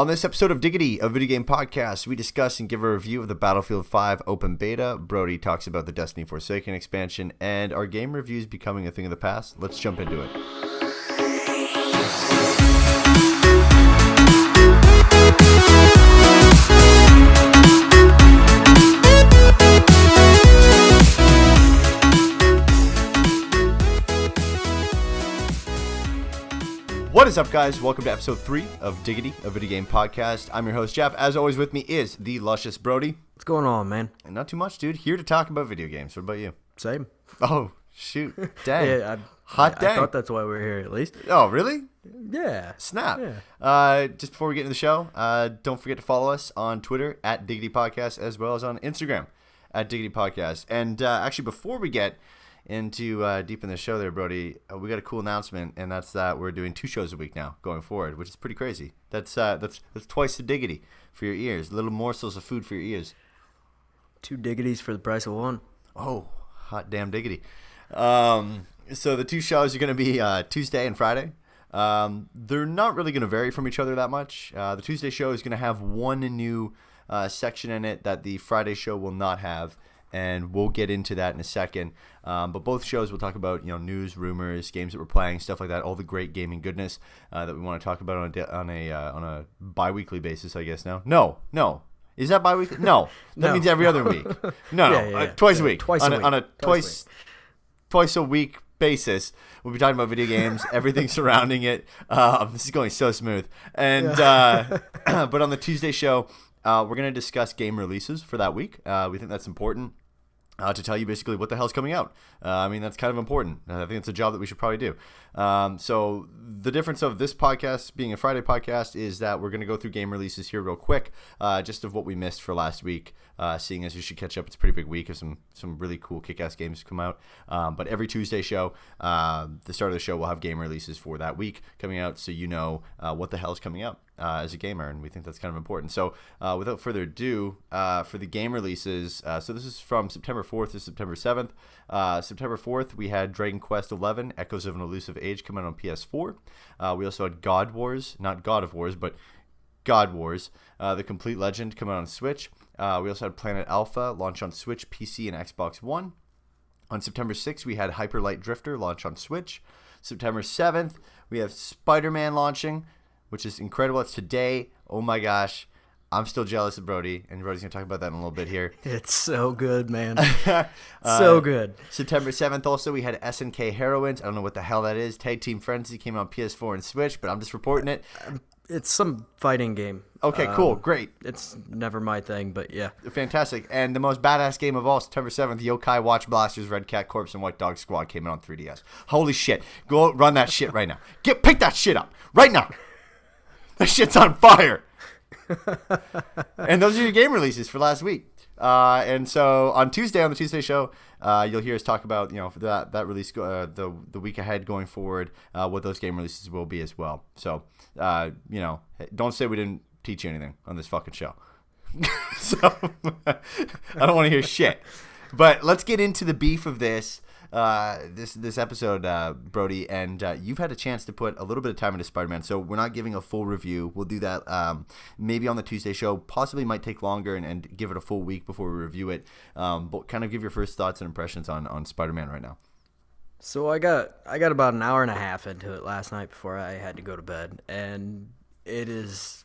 On this episode of Diggity, a video game podcast, we discuss and give a review of the Battlefield 5 open beta. Brody talks about the Destiny Forsaken expansion, and our game reviews becoming a thing of the past. Let's jump into it. What is up, guys? Welcome to episode 3 of Diggity, a video game podcast. I'm your host, Jeff. As always, with me is the luscious Brody. What's going on, man? And not too much, dude. Here to talk about video games. What about you? Same. Oh, shoot. Dang. I dang. thought that's why we're here, at least. Oh, really? Yeah. Snap. Yeah. Just before we get into the show, don't forget to follow us on Twitter at Diggity Podcast, as well as on Instagram at Diggity Podcast. And actually, before we get into deep in the show there, Brody, we got a cool announcement, and that's that we're doing 2 shows a week now going forward, which is pretty crazy. That's twice the Diggity for your ears, little morsels of food for your ears. 2 diggities for the price of 1. Oh, hot damn Diggity. So the 2 shows are going to be Tuesday and Friday. They're not really going to vary from each other that much. The Tuesday show is going to have one new section in it that the Friday show will not have, and we'll get into that in a second. But both shows will talk about news, rumors, games that we're playing, stuff like that, all the great gaming goodness that we want to talk about on a bi-weekly basis, I guess now. No. Is that bi-weekly? No. That means every other week. No. Twice a week. Twice a week. On a twice a week basis. We'll be talking about video games, everything surrounding it. This is going so smooth. And but on the Tuesday show, we're going to discuss game releases for that week. We think that's important to tell you basically what the hell's coming out. I mean, that's kind of important. I think it's a job that we should probably do. So the difference of this podcast being a Friday podcast is that we're going to go through game releases here real quick, just of what we missed for last week, seeing as you should catch up. It's a pretty big week of some really cool kick-ass games to come out. But every Tuesday show, the start of the show, we'll have game releases for that week coming out, so you know what the hell's coming out as a gamer, and we think that's kind of important. So without further ado, for the game releases, so this is from September 4th to September 7th. September 4th, we had Dragon Quest XI, Echoes of an Elusive Age, come out on PS4. We also had God Wars, not God of Wars, but God Wars, The Complete Legend, come out on Switch. We also had Planet Alpha, launch on Switch, PC, and Xbox One. On September 6th, we had Hyper Light Drifter, launch on Switch. September 7th, we have Spiderman launching, which is incredible. It's today. Oh my gosh. I'm still jealous of Brody, and Brody's going to talk about that in a little bit here. It's so good, man. So good. September 7th also, we had SNK Heroines. I don't know what the hell that is. Tag Team Frenzy came out on PS4 and Switch, but I'm just reporting it. It's some fighting game. Okay, cool. Great. It's never my thing, but yeah. Fantastic. And the most badass game of all, September 7th, Yokai Watch Blasters, Red Cat Corpse, and White Dog Squad came out on 3DS. Holy shit. Go run that shit right now. Pick that shit up right now. That shit's on fire. And those are your game releases for last week. And so on Tuesday, on the Tuesday show, you'll hear us talk about that release, the week ahead going forward, what those game releases will be as well. So don't say we didn't teach you anything on this fucking show. So I don't want to hear shit. But let's get into the beef of this episode, Brody, and you've had a chance to put a little bit of time into Spider-Man, so we're not giving a full review. We'll do that maybe on the Tuesday show. Possibly might take longer and give it a full week before we review it. But kind of give your first thoughts and impressions on Spider-Man right now. So I got about an hour and a half into it last night before I had to go to bed, and it is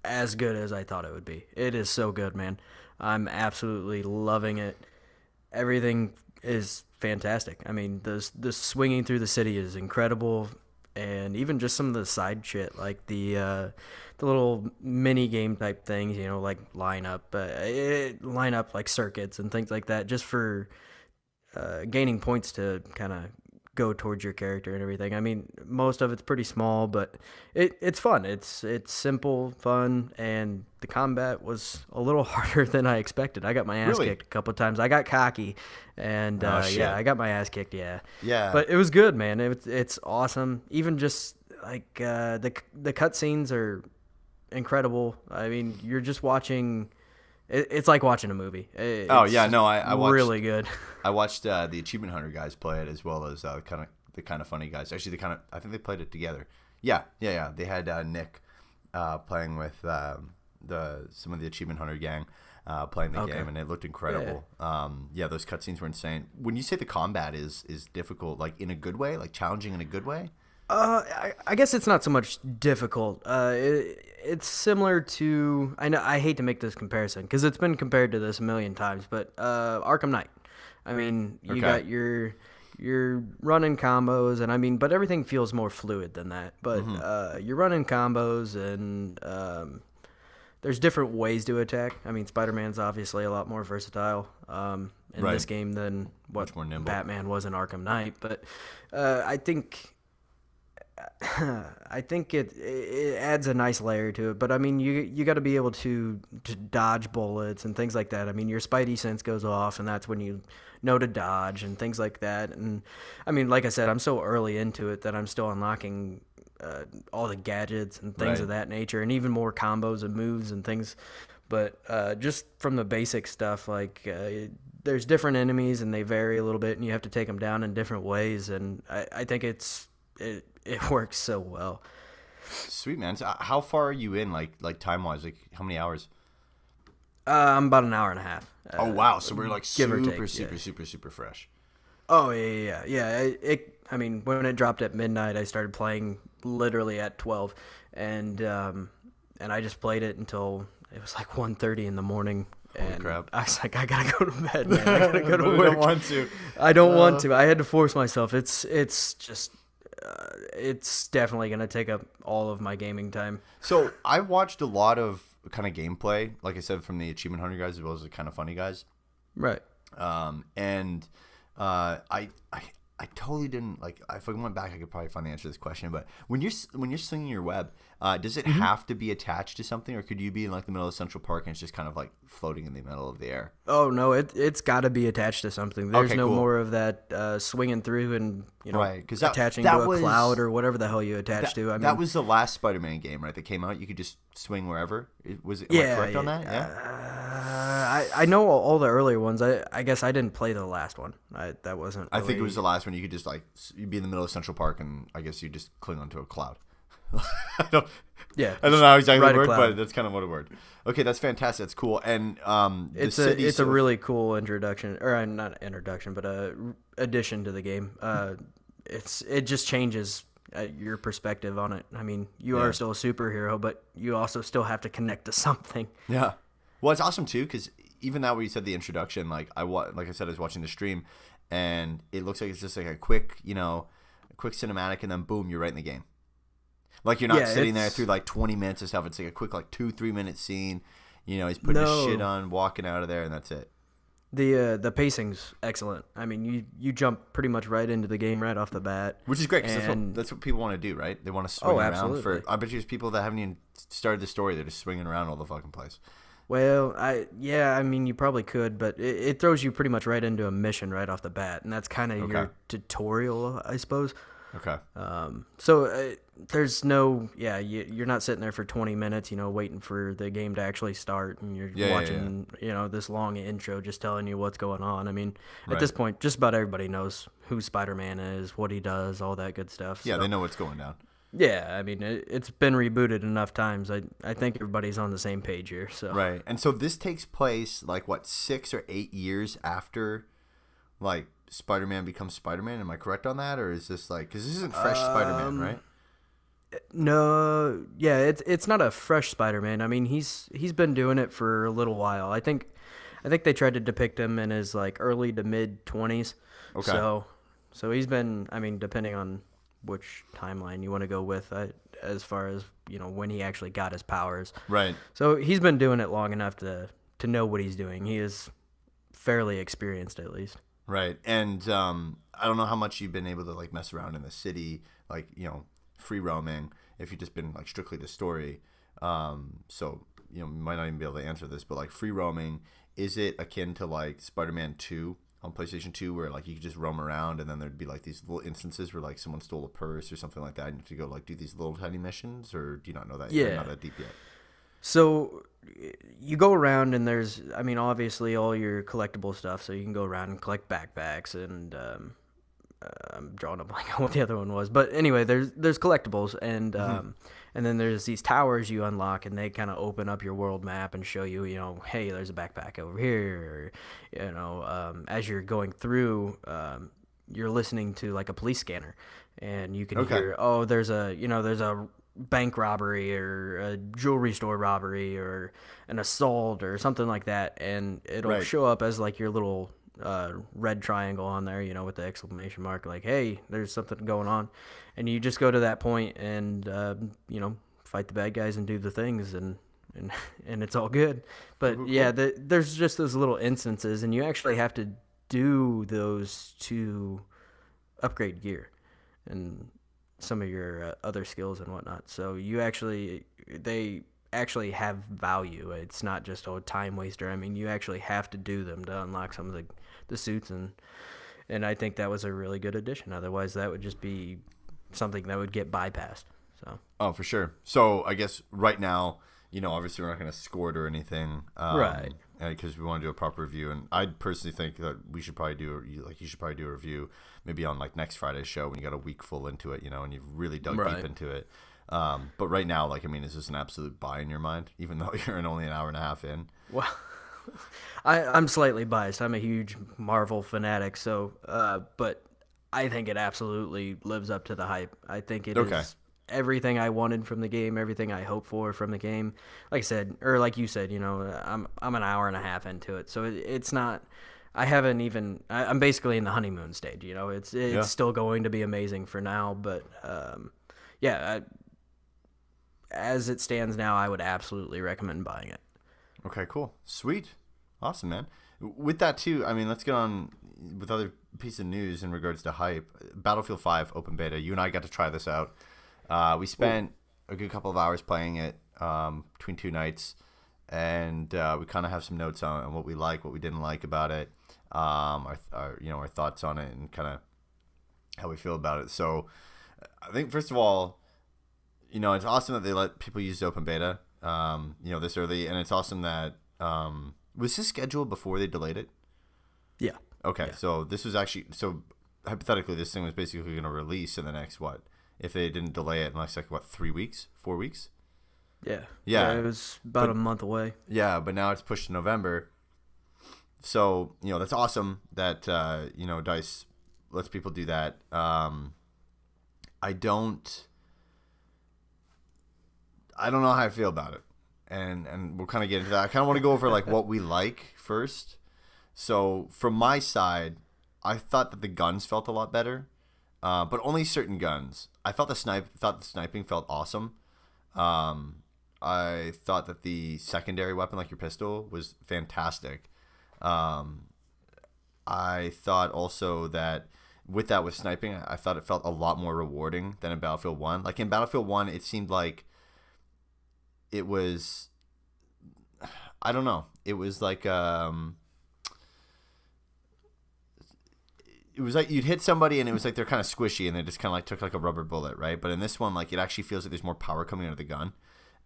as good as I thought it would be. It is so good, man. I'm absolutely loving it. Everything is fantastic. I mean, the swinging through the city is incredible, and even just some of the side shit, like the little mini game type things, like line up like circuits and things like that, just for gaining points to kind of go towards your character and everything. I mean, most of it's pretty small, but it's fun. It's simple, fun, and the combat was a little harder than I expected. I got my ass kicked a couple of times. I got cocky, and I got my ass kicked. Yeah. But it was good, man. It's awesome. Even just like the cutscenes are incredible. I mean, you're just watching. It's like watching a movie. I watched really good. I watched the Achievement Hunter guys play it, as well as the kind of funny guys. Actually, I think they played it together. Yeah. They had Nick playing with some of the Achievement Hunter gang playing the game, and it looked incredible. Those cutscenes were insane. When you say the combat is difficult, like in a good way, like challenging in a good way? I guess it's not so much difficult. It's similar to, I know I hate to make this comparison because it's been compared to this a million times, but Arkham Knight. I mean, you got your running combos, and I mean, but everything feels more fluid than that. But you're running combos, and there's different ways to attack. I mean, Spider-Man's obviously a lot more versatile in this game than what Batman was in Arkham Knight. But I think it adds a nice layer to it. But I mean, you got to be able to dodge bullets and things like that. I mean, your Spidey sense goes off, and that's when you know to dodge and things like that. And I mean, like I said, I'm so early into it that I'm still unlocking all the gadgets and things of that nature, and even more combos and moves and things. But just from the basic stuff, like there's different enemies and they vary a little bit, and you have to take them down in different ways. And I think it works so well. Sweet, man. So how far are you in, like time wise? Like how many hours? I'm about an hour and a half. Oh wow! So we're like super fresh. Oh yeah. I mean, when it dropped at midnight, I started playing literally at 12, and I just played it until it was like 1:30 in the morning. Holy crap! I was like, I gotta go to bed, man. I gotta go to work. I don't want to. I don't want to. I had to force myself. It's just. It's definitely going to take up all of my gaming time. So I've watched a lot of kind of gameplay, like I said, from the Achievement Hunter guys as well as the kind of funny guys. Right. I totally didn't like. If I went back, I could probably find the answer to this question. But when you're slinging your web, does it have to be attached to something, or could you be in like the middle of Central Park and it's just kind of like floating in the middle of the air? Oh no, it's got to be attached to something. There's no more of that swinging through and attaching to a cloud or whatever the hell you attach to. I mean, that was the last Spider-Man game, right? That came out. You could just swing wherever. Am I correct on that? Yeah. I know all the earlier ones. I guess I didn't play the last one. That wasn't. I think it was the last one. You could just you'd be in the middle of Central Park, and I guess you just cling onto a cloud. I don't know how exactly it worked, but that's kind of what it worked. Okay, that's fantastic. That's cool. And it's a really cool introduction, or not introduction, but addition to the game. It just changes your perspective on it. I mean, you are still a superhero, but you also still have to connect to something. Yeah. Well, it's awesome too, because even that where you said the introduction, like I said, I was watching the stream, and it looks like it's just like a quick cinematic, and then boom, you're right in the game. Like you're not sitting there through like 20 minutes of stuff. It's like a quick 2-3 minute scene. He's putting his shit on, walking out of there, and that's it. The pacing's excellent. I mean, you jump pretty much right into the game right off the bat, which is great because that's what people want to do, right? They want to swing around for. I bet you there's people that haven't even started the story; they're just swinging around all the fucking place. Well, I mean, you probably could, but it throws you pretty much right into a mission right off the bat, and that's kind of your tutorial, I suppose. Okay. So there's no, you're not sitting there for 20 minutes, waiting for the game to actually start, and you're watching, this long intro just telling you what's going on. I mean, at this point, just about everybody knows who Spider-Man is, what he does, all that good stuff. Yeah, they know what's going down. Yeah, I mean, it's been rebooted enough times. I think everybody's on the same page here. So right, and so this takes place like 6 or 8 years after, like Spider-Man becomes Spider-Man. Am I correct on that, or is this because this isn't fresh Spider-Man, right? No, yeah, it's not a fresh Spider-Man. I mean, he's been doing it for a little while. I think they tried to depict him in his early to mid 20s. Okay. So he's been. I mean, depending on which timeline you want to go with, as far as when he actually got his powers. Right. So he's been doing it long enough to know what he's doing. He is fairly experienced, at least. Right. And I don't know how much you've been able to mess around in the city, free roaming, if you've just been strictly the story. So you might not even be able to answer this, but free roaming, is it akin to Spider-Man 2 on PlayStation 2 where you could just roam around, and then there'd be these little instances where someone stole a purse or something like that, and you have to go do these little tiny missions, or do you not know that? Yeah. You're not that deep yet. So you go around, and there's, I mean, obviously all your collectible stuff, so you can go around and collect backpacks, and I'm drawing a blank on what the other one was, but anyway, there's collectibles, and And then there's these towers you unlock, and they kind of open up your world map and show you, hey, there's a backpack over here. Or, as you're going through, you're listening to like a police scanner, and you can hear, oh, there's a bank robbery or a jewelry store robbery or an assault or something like that, and it'll show up as like your little red triangle on there, with the exclamation mark, like, hey, there's something going on. And you just go to that point and fight the bad guys and do the things, and it's all good. But cool. Yeah, there's just those little instances, and you actually have to do those to upgrade gear and some of your other skills and whatnot. So they actually have value. It's not just a time waster. I mean, you actually have to do them to unlock some of the suits, and I think that was a really good addition. Otherwise, that would just be something that would get bypassed. So. Oh, for sure. So I guess right now, obviously we're not going to score it or anything, right? Because we want to do a proper review, and I personally think that we should probably you should probably do a review maybe on like next Friday's show when you got a week full into it, and you've really dug deep into it. But right now, is this an absolute buy in your mind, even though you're only an hour and a half in? Well, I'm slightly biased. I'm a huge Marvel fanatic, so but I think it absolutely lives up to the hype. I think it is everything I wanted from the game, everything I hoped for from the game. Like I said, or like you said, I'm an hour and a half into it, so it's not. I haven't even. I'm basically in the honeymoon stage. It's still going to be amazing for now, but as it stands now, I would absolutely recommend buying it. Okay, cool, sweet, awesome, man. With that too, let's get on with other piece of news in regards to hype. Battlefield 5 open beta. You and I got to try this out. We spent a good couple of hours playing it between 2 nights, and we kind of have some notes on what we like, what we didn't like about it, our thoughts on it, and kind of how we feel about it. So, I think first of all, it's awesome that they let people use the open beta, this early, and it's awesome that was this scheduled before they delayed it? Yeah. Okay, yeah. So this was actually hypothetically this thing was basically going to release in the next if they didn't delay it in 3 weeks, 4 weeks? Yeah. Yeah. It was about a month away. Yeah, but now it's pushed to November. So, that's awesome that, DICE lets people do that. I don't know how I feel about it. And we'll kind of get into that. I kind of want to go over what we like first. So from my side, I thought that the guns felt a lot better. But only certain guns. I thought the sniping felt awesome. I thought that the secondary weapon, like your pistol, was fantastic. I thought also that with sniping, I thought it felt a lot more rewarding than in Battlefield 1. Like in Battlefield 1, it seemed like it was, I don't know. It was like it was like you'd hit somebody and it was like they're kind of squishy and they just kind of took a rubber bullet, right? But in this one, it actually feels like there's more power coming out of the gun,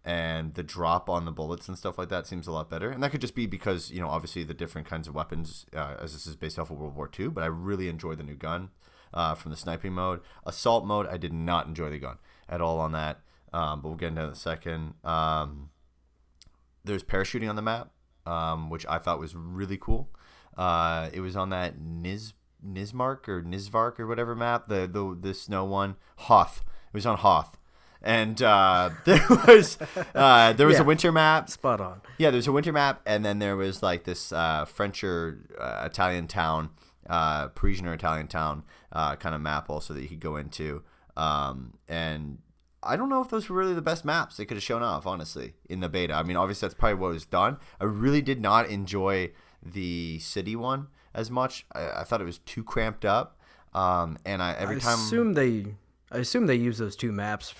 and the drop on the bullets and stuff like that seems a lot better. And that could just be because obviously the different kinds of weapons, as this is based off of World War II. But I really enjoyed the new gun from the sniping mode. Assault mode, I did not enjoy the gun at all on that. But we'll get into that in a second. There's parachuting on the map, which I thought was really cool. It was on that Nismark or Nisvark or whatever map, the snow one, Hoth. It was on Hoth, and there was a winter map. Spot on. Yeah, there's a winter map, and then there was this French or Italian town, Parisian or Italian town kind of map also that you could go into, and I don't know if those were really the best maps they could have shown off, honestly, in the beta. Obviously that's probably what was done. I really did not enjoy the city one as much. I thought it was too cramped up, and I assume they use those two maps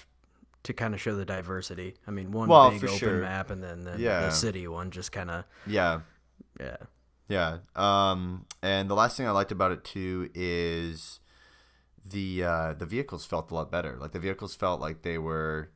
to kind of show the diversity. big open map, and then the city one just kind of yeah. And the last thing I liked about it too is the vehicles felt a lot better. Like the vehicles felt like they were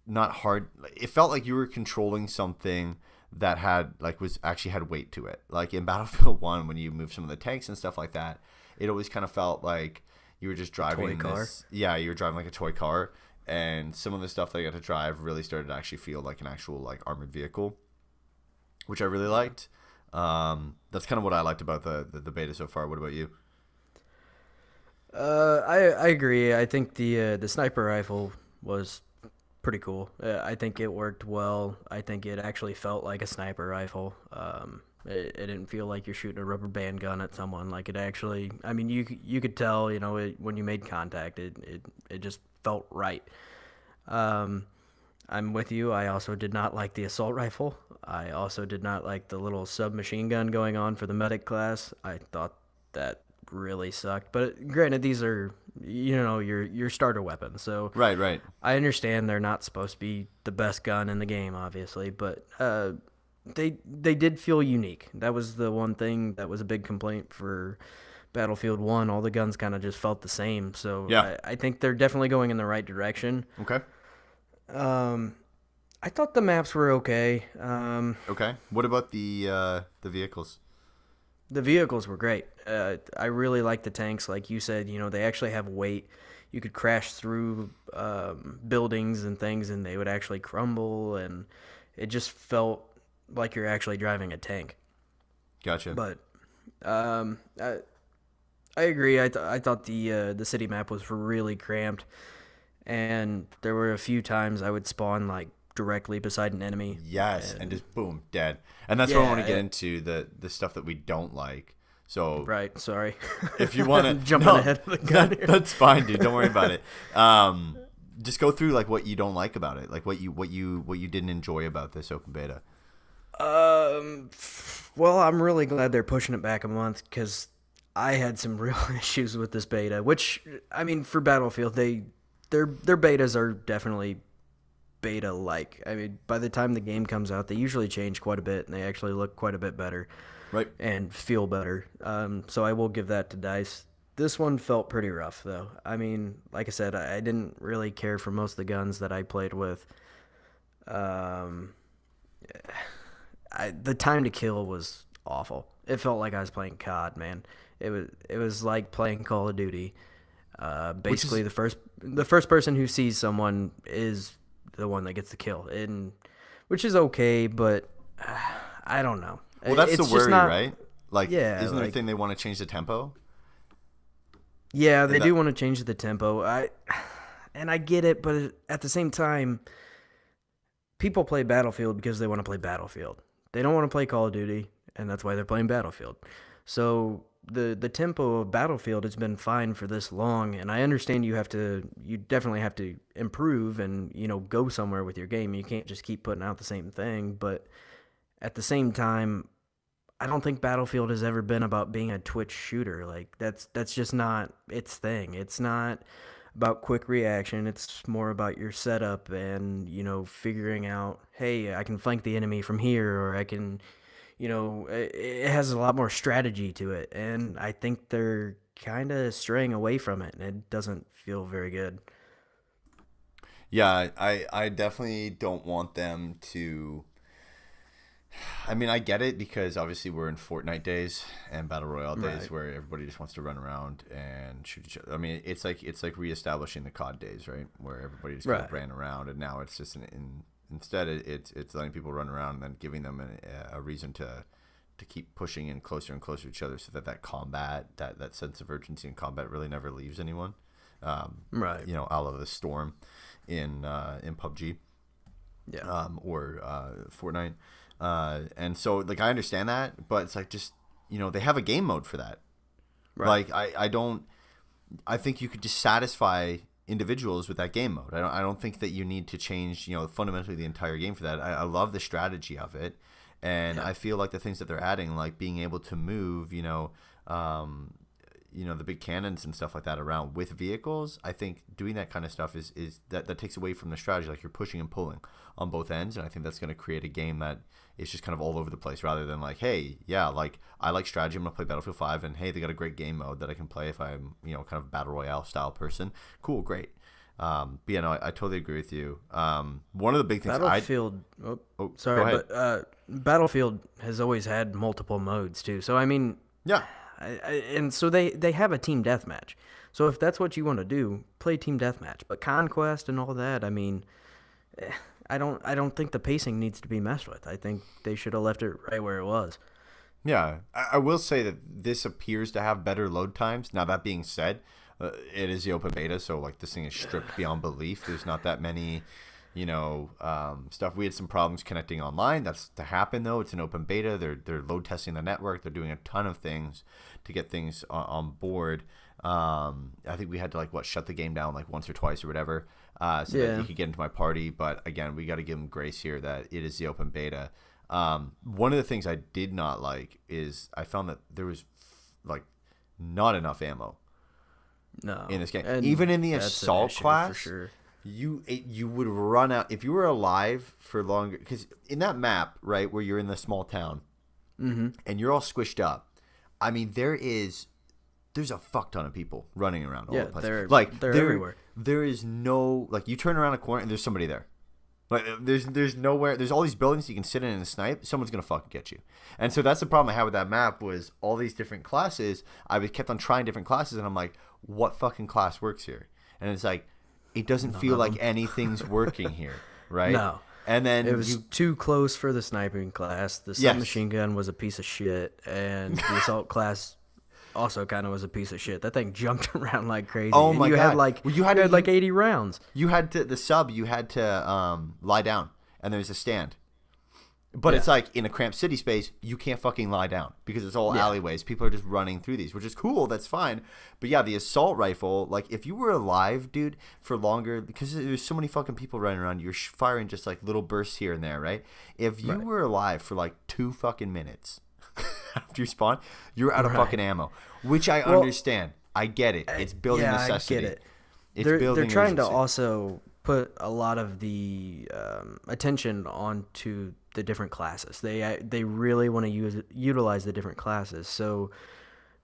not hard. It felt like you were controlling something that had had weight to it. Like in Battlefield 1, when you move some of the tanks and stuff like that, it always kind of felt like you were just driving toy car. Yeah, you were driving like a toy car. and some of the stuff they got to drive really started to actually feel like an actual like armored vehicle, which I really liked. That's kind of what I liked about the beta so far. What about you? I agree. I think the sniper rifle was pretty cool. I think it worked well. I think it actually felt like a sniper rifle. It didn't feel like you're shooting a rubber band gun at someone. Like it actually, I mean, you could tell, when you made contact, it just felt right. Um, I'm with you. I also did not like the assault rifle. I also did not like the little submachine gun going on for the medic class. I thought that really sucked. But granted, these are your starter weapons. So Right. I understand they're not supposed to be the best gun in the game, obviously, but they did feel unique. That was the one thing that was a big complaint for Battlefield 1. All the guns kind of just felt the same. So Yeah. I think they're definitely going in the right direction. Okay. I thought the maps were okay. Okay. What about the vehicles? The vehicles were great. I really like the tanks. Like you said, they actually have weight. You could crash through buildings and things, and they would actually crumble, and it just felt like you're actually driving a tank. Gotcha. But I agree. I thought the city map was really cramped, and there were a few times I would spawn like directly beside an enemy. Yes, and just boom, dead. And that's what I want to get into, the stuff that we don't like. So Right, sorry. if you want to jumping ahead of the gun here. that's fine, dude. Don't worry about it. Just go through like what you don't like about it, like what you didn't enjoy about this open beta. Well, I'm really glad they're pushing it back a month because I had some real issues with this beta. Which, I mean, for Battlefield, their betas are definitely beta-like. I mean, by the time the game comes out, they usually change quite a bit, and they actually look quite a bit better, Right. and feel better. So I will give that to DICE. This one felt pretty rough, though. I mean, like I said, I didn't really care for most of the guns that I played with. The time to kill was awful. It felt like I was playing COD, man. It was like playing Call of Duty. Basically, the first person who sees someone is the one that gets the kill, and which is okay, but I don't know. Well, that's It's the worry, just not, right? Like, yeah, isn't there a like, thing they want to change the tempo? yeah, they do want to change the tempo. And I get it, but at the same time, people play Battlefield because they want to play Battlefield. They don't want to play Call of Duty, and that's why they're playing Battlefield. So the tempo of Battlefield has been fine for this long, and I understand you definitely have to improve and, go somewhere with your game. You can't just keep putting out the same thing, but at the same time, I don't think Battlefield has ever been about being a Twitch shooter. Like that's just not its thing. It's not about quick reaction. It's more about your setup and, figuring out, hey, I can flank the enemy from here, or I can, it has a lot more strategy to it. And I think they're kind of straying away from it, and it doesn't feel very good. Yeah, I definitely don't want them to. I mean, I get it because obviously we're in Fortnite days and Battle Royale days, Right. where everybody just wants to run around and shoot each other. I mean, it's like reestablishing the COD days, right? Where everybody just kind of Right. ran around, and now it's just instead it's letting people run around and then giving them a reason to keep pushing in closer and closer to each other, so that combat, that sense of urgency in combat really never leaves anyone. Right. Out of the storm in PUBG. Yeah. Or Fortnite. And so, like, I understand that, but it's like, just, they have a game mode for that. Right. Like, I think you could just satisfy individuals with that game mode. I don't think that you need to change, fundamentally the entire game for that. I love the strategy of it. And Yeah. I feel like the things that they're adding, like being able to move, the big cannons and stuff like that around with vehicles, I think doing that kind of stuff is that takes away from the strategy. Like, you're pushing and pulling on both ends, and I think that's going to create a game that is just kind of all over the place, rather than like, hey, yeah, like, I like strategy, I'm going to play Battlefield 5, and hey, they got a great game mode that I can play if I'm, kind of Battle Royale style person. Cool, great. But yeah, no, I totally agree with you. One of the big things Battlefield. go Sorry, ahead. but Battlefield has always had multiple modes too. So I mean, Yeah. and so they have a team deathmatch. So if that's what you want to do, play team deathmatch. But Conquest and all that, I mean, I don't think the pacing needs to be messed with. I think they should have left it right where it was. Yeah, I will say that this appears to have better load times. Now, that being said, it is the open beta, so like this thing is stripped beyond belief. There's not that many, stuff. We had some problems connecting online. That's to happen though. It's an open beta. They're load testing the network. They're doing a ton of things to get things on board. I think we had to shut the game down like once or twice or whatever, that you could get into my party. But again, we got to give them grace here that it is the open beta. One of the things I did not like is I found that there was not enough ammo. No, in this game, even in the assault class, for sure. You would run out if you were alive for longer. Because in that map, right, where you're in the small town, and you're all squished up. I mean, there's a fuck ton of people running around all the place. They're everywhere. There is no you turn around a corner and there's somebody there. There's nowhere. There's all these buildings you can sit in and snipe. Someone's gonna fucking get you. And so that's the problem I had with that map was all these different classes. I kept on trying different classes, and I'm like, what fucking class works here? And it's like, it doesn't feel like anything's working here, right? No. And then it was too close for the sniping class. The submachine gun was a piece of shit, and the assault class also kind of was a piece of shit. That thing jumped around like crazy. Oh my god! You had 80 rounds. You had to lie down, and there's a stand. But it's like in a cramped city space, you can't fucking lie down because it's all alleyways. People are just running through these, which is cool. That's fine. But yeah, the assault rifle, if you were alive, dude, for longer, because there's so many fucking people running around, you're firing just little bursts here and there, right? If you were alive for 2 fucking minutes after you spawn, you're out of fucking ammo, which I understand. I get it. It's building necessity. I get it. They're trying to also put a lot of the attention onto the different classes. They really want to utilize the different classes. So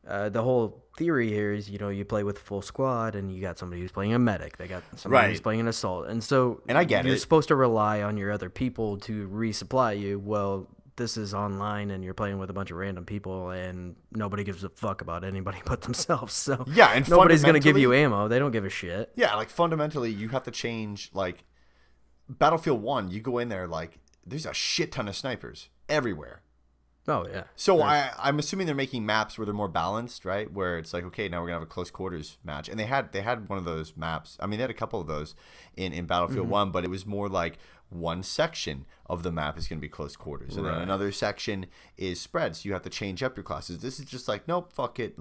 the whole theory here is, you play with full squad, and you got somebody who's playing a medic. They got somebody who's playing an assault, and I get you're it. supposed to rely on your other people to resupply you. Well, this is online, and you're playing with a bunch of random people, and nobody gives a fuck about anybody but themselves. So and nobody's gonna give you ammo. They don't give a shit. Yeah, fundamentally, you have to change. Battlefield 1, you go in there there's a shit ton of snipers everywhere. Oh yeah. So I'm assuming they're making maps where they're more balanced, right? Where it's okay, now we're gonna have a close quarters match, and they had one of those maps. I mean, they had a couple of those in Battlefield 1, but it was more one section of the map is gonna be close quarters, and then another section is spread. So you have to change up your classes. This is just nope, fuck it.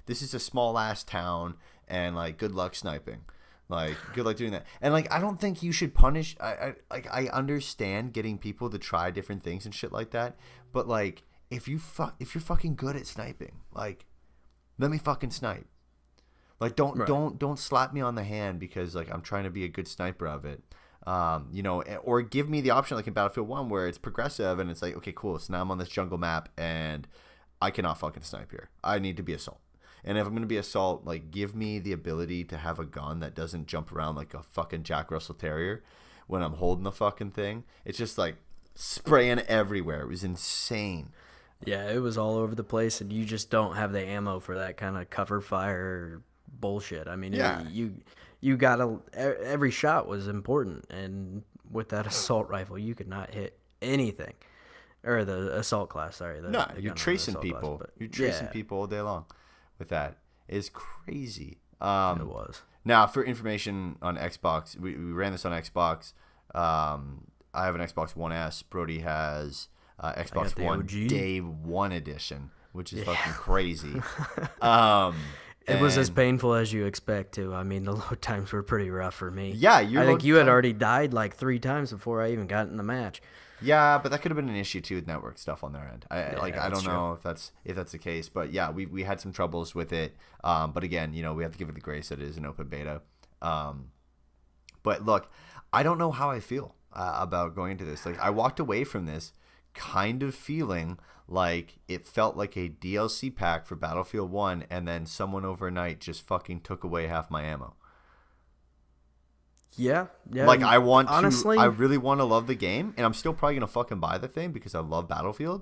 This is a small ass town, and good luck sniping. Good luck doing that. And I don't think you should punish. I understand getting people to try different things and shit like that, but if you're fucking good at sniping, let me fucking snipe. Don't slap me on the hand because I'm trying to be a good sniper of it. Or give me the option in Battlefield 1 where it's progressive and it's okay, cool. So now I'm on this jungle map and I cannot fucking snipe here. I need to be assault. And if I'm going to be assault, give me the ability to have a gun that doesn't jump around like a fucking Jack Russell Terrier when I'm holding the fucking thing. It's just spraying everywhere. It was insane. Yeah, it was all over the place, and you just don't have the ammo for that kind of cover fire bullshit. I mean, you got every shot was important, and with that assault rifle, you could not hit anything. Or the assault class, sorry. You're tracing people. Class, you're tracing people all day long. With that is crazy. It was. Now, for information on Xbox, we ran this on Xbox. I have an Xbox One S. Brody has Xbox One OG. Day 1 edition, which is fucking crazy. It was as painful as you expect to. I mean, the load times were pretty rough for me. Yeah, I think you had already died 3 times before I even got in the match. Yeah, but that could have been an issue too with network stuff on their end. I don't know if that's the case, but yeah, we had some troubles with it. But again, we have to give it the grace that it is an open beta. But look, I don't know how I feel about going into this. I walked away from this kind of feeling like it felt like a DLC pack for Battlefield 1, and then someone overnight just fucking took away half my ammo. Yeah. I really want to love the game, and I'm still probably going to fucking buy the thing because I love Battlefield.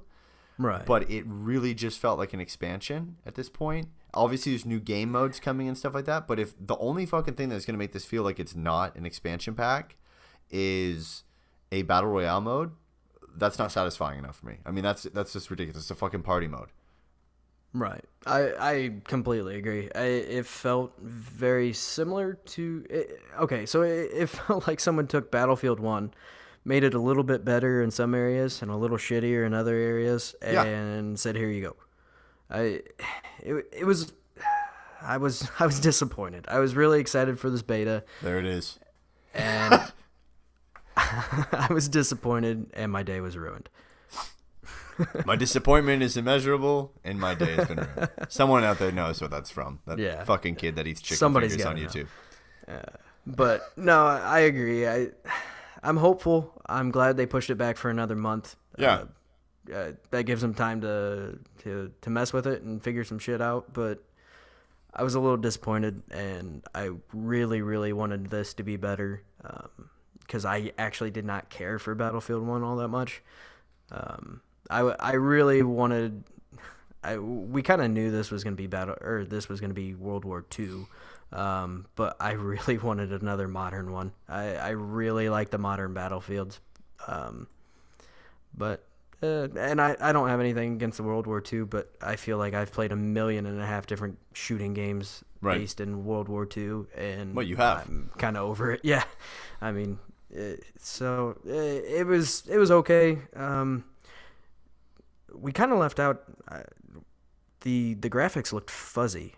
Right. But it really just felt like an expansion at this point. obviously there's new game modes coming and stuff like that, but if the only fucking thing that's going to make this feel like it's not an expansion pack is a battle royale mode, that's not satisfying enough for me. I mean, that's just ridiculous. It's a fucking party mode. Right. I completely agree. It felt very similar to... Okay, so it felt like someone took Battlefield 1, made it a little bit better in some areas and a little shittier in other areas, and said, here you go. I was disappointed. I was really excited for this beta. There it is. And I was disappointed, and my day was ruined. My disappointment is immeasurable, and my day has been ruined. Someone out there knows what that's from. That fucking kid that eats chicken fingers on YouTube. But no, I agree. I'm hopeful. I'm glad they pushed it back for another month. Yeah. That gives them time to mess with it and figure some shit out. But I was a little disappointed, and I really, really wanted this to be better because I actually did not care for Battlefield 1 all that much. I really wanted. We kind of knew this was going to be World War II, but I really wanted another modern one. I really like the modern Battlefields, but and I don't have anything against the World War II, but I feel like I've played 1.5 million different shooting games based in World War II, and you have. I'm kind of over it. Yeah, I mean, so it was okay. We kind of left out the graphics looked fuzzy.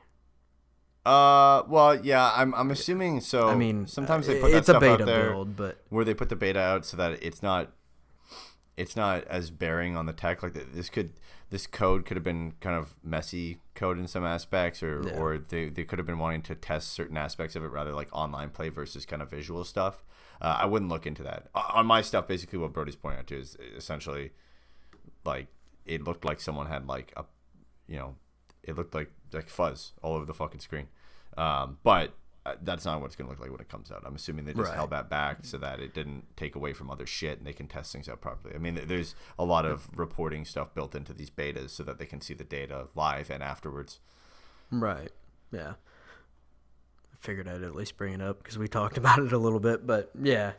Well, yeah, I'm assuming so. I mean, sometimes they put that stuff out there build, but where they put the beta out so that it's not as bearing on the tech. Like this code could have been kind of messy code in some aspects, or they could have been wanting to test certain aspects of it rather like online play versus kind of visual stuff. I wouldn't look into that. On my stuff, basically what Brody's pointing out to is essentially like it looked like someone had like it looked like fuzz all over the fucking screen. But that's not what it's going to look like when it comes out. I'm assuming they just held that back so that it didn't take away from other shit and they can test things out properly. I mean, there's a lot of reporting stuff built into these betas so that they can see the data live and afterwards. Right. Yeah. I figured I'd at least bring it up because we talked about it a little bit, but yeah.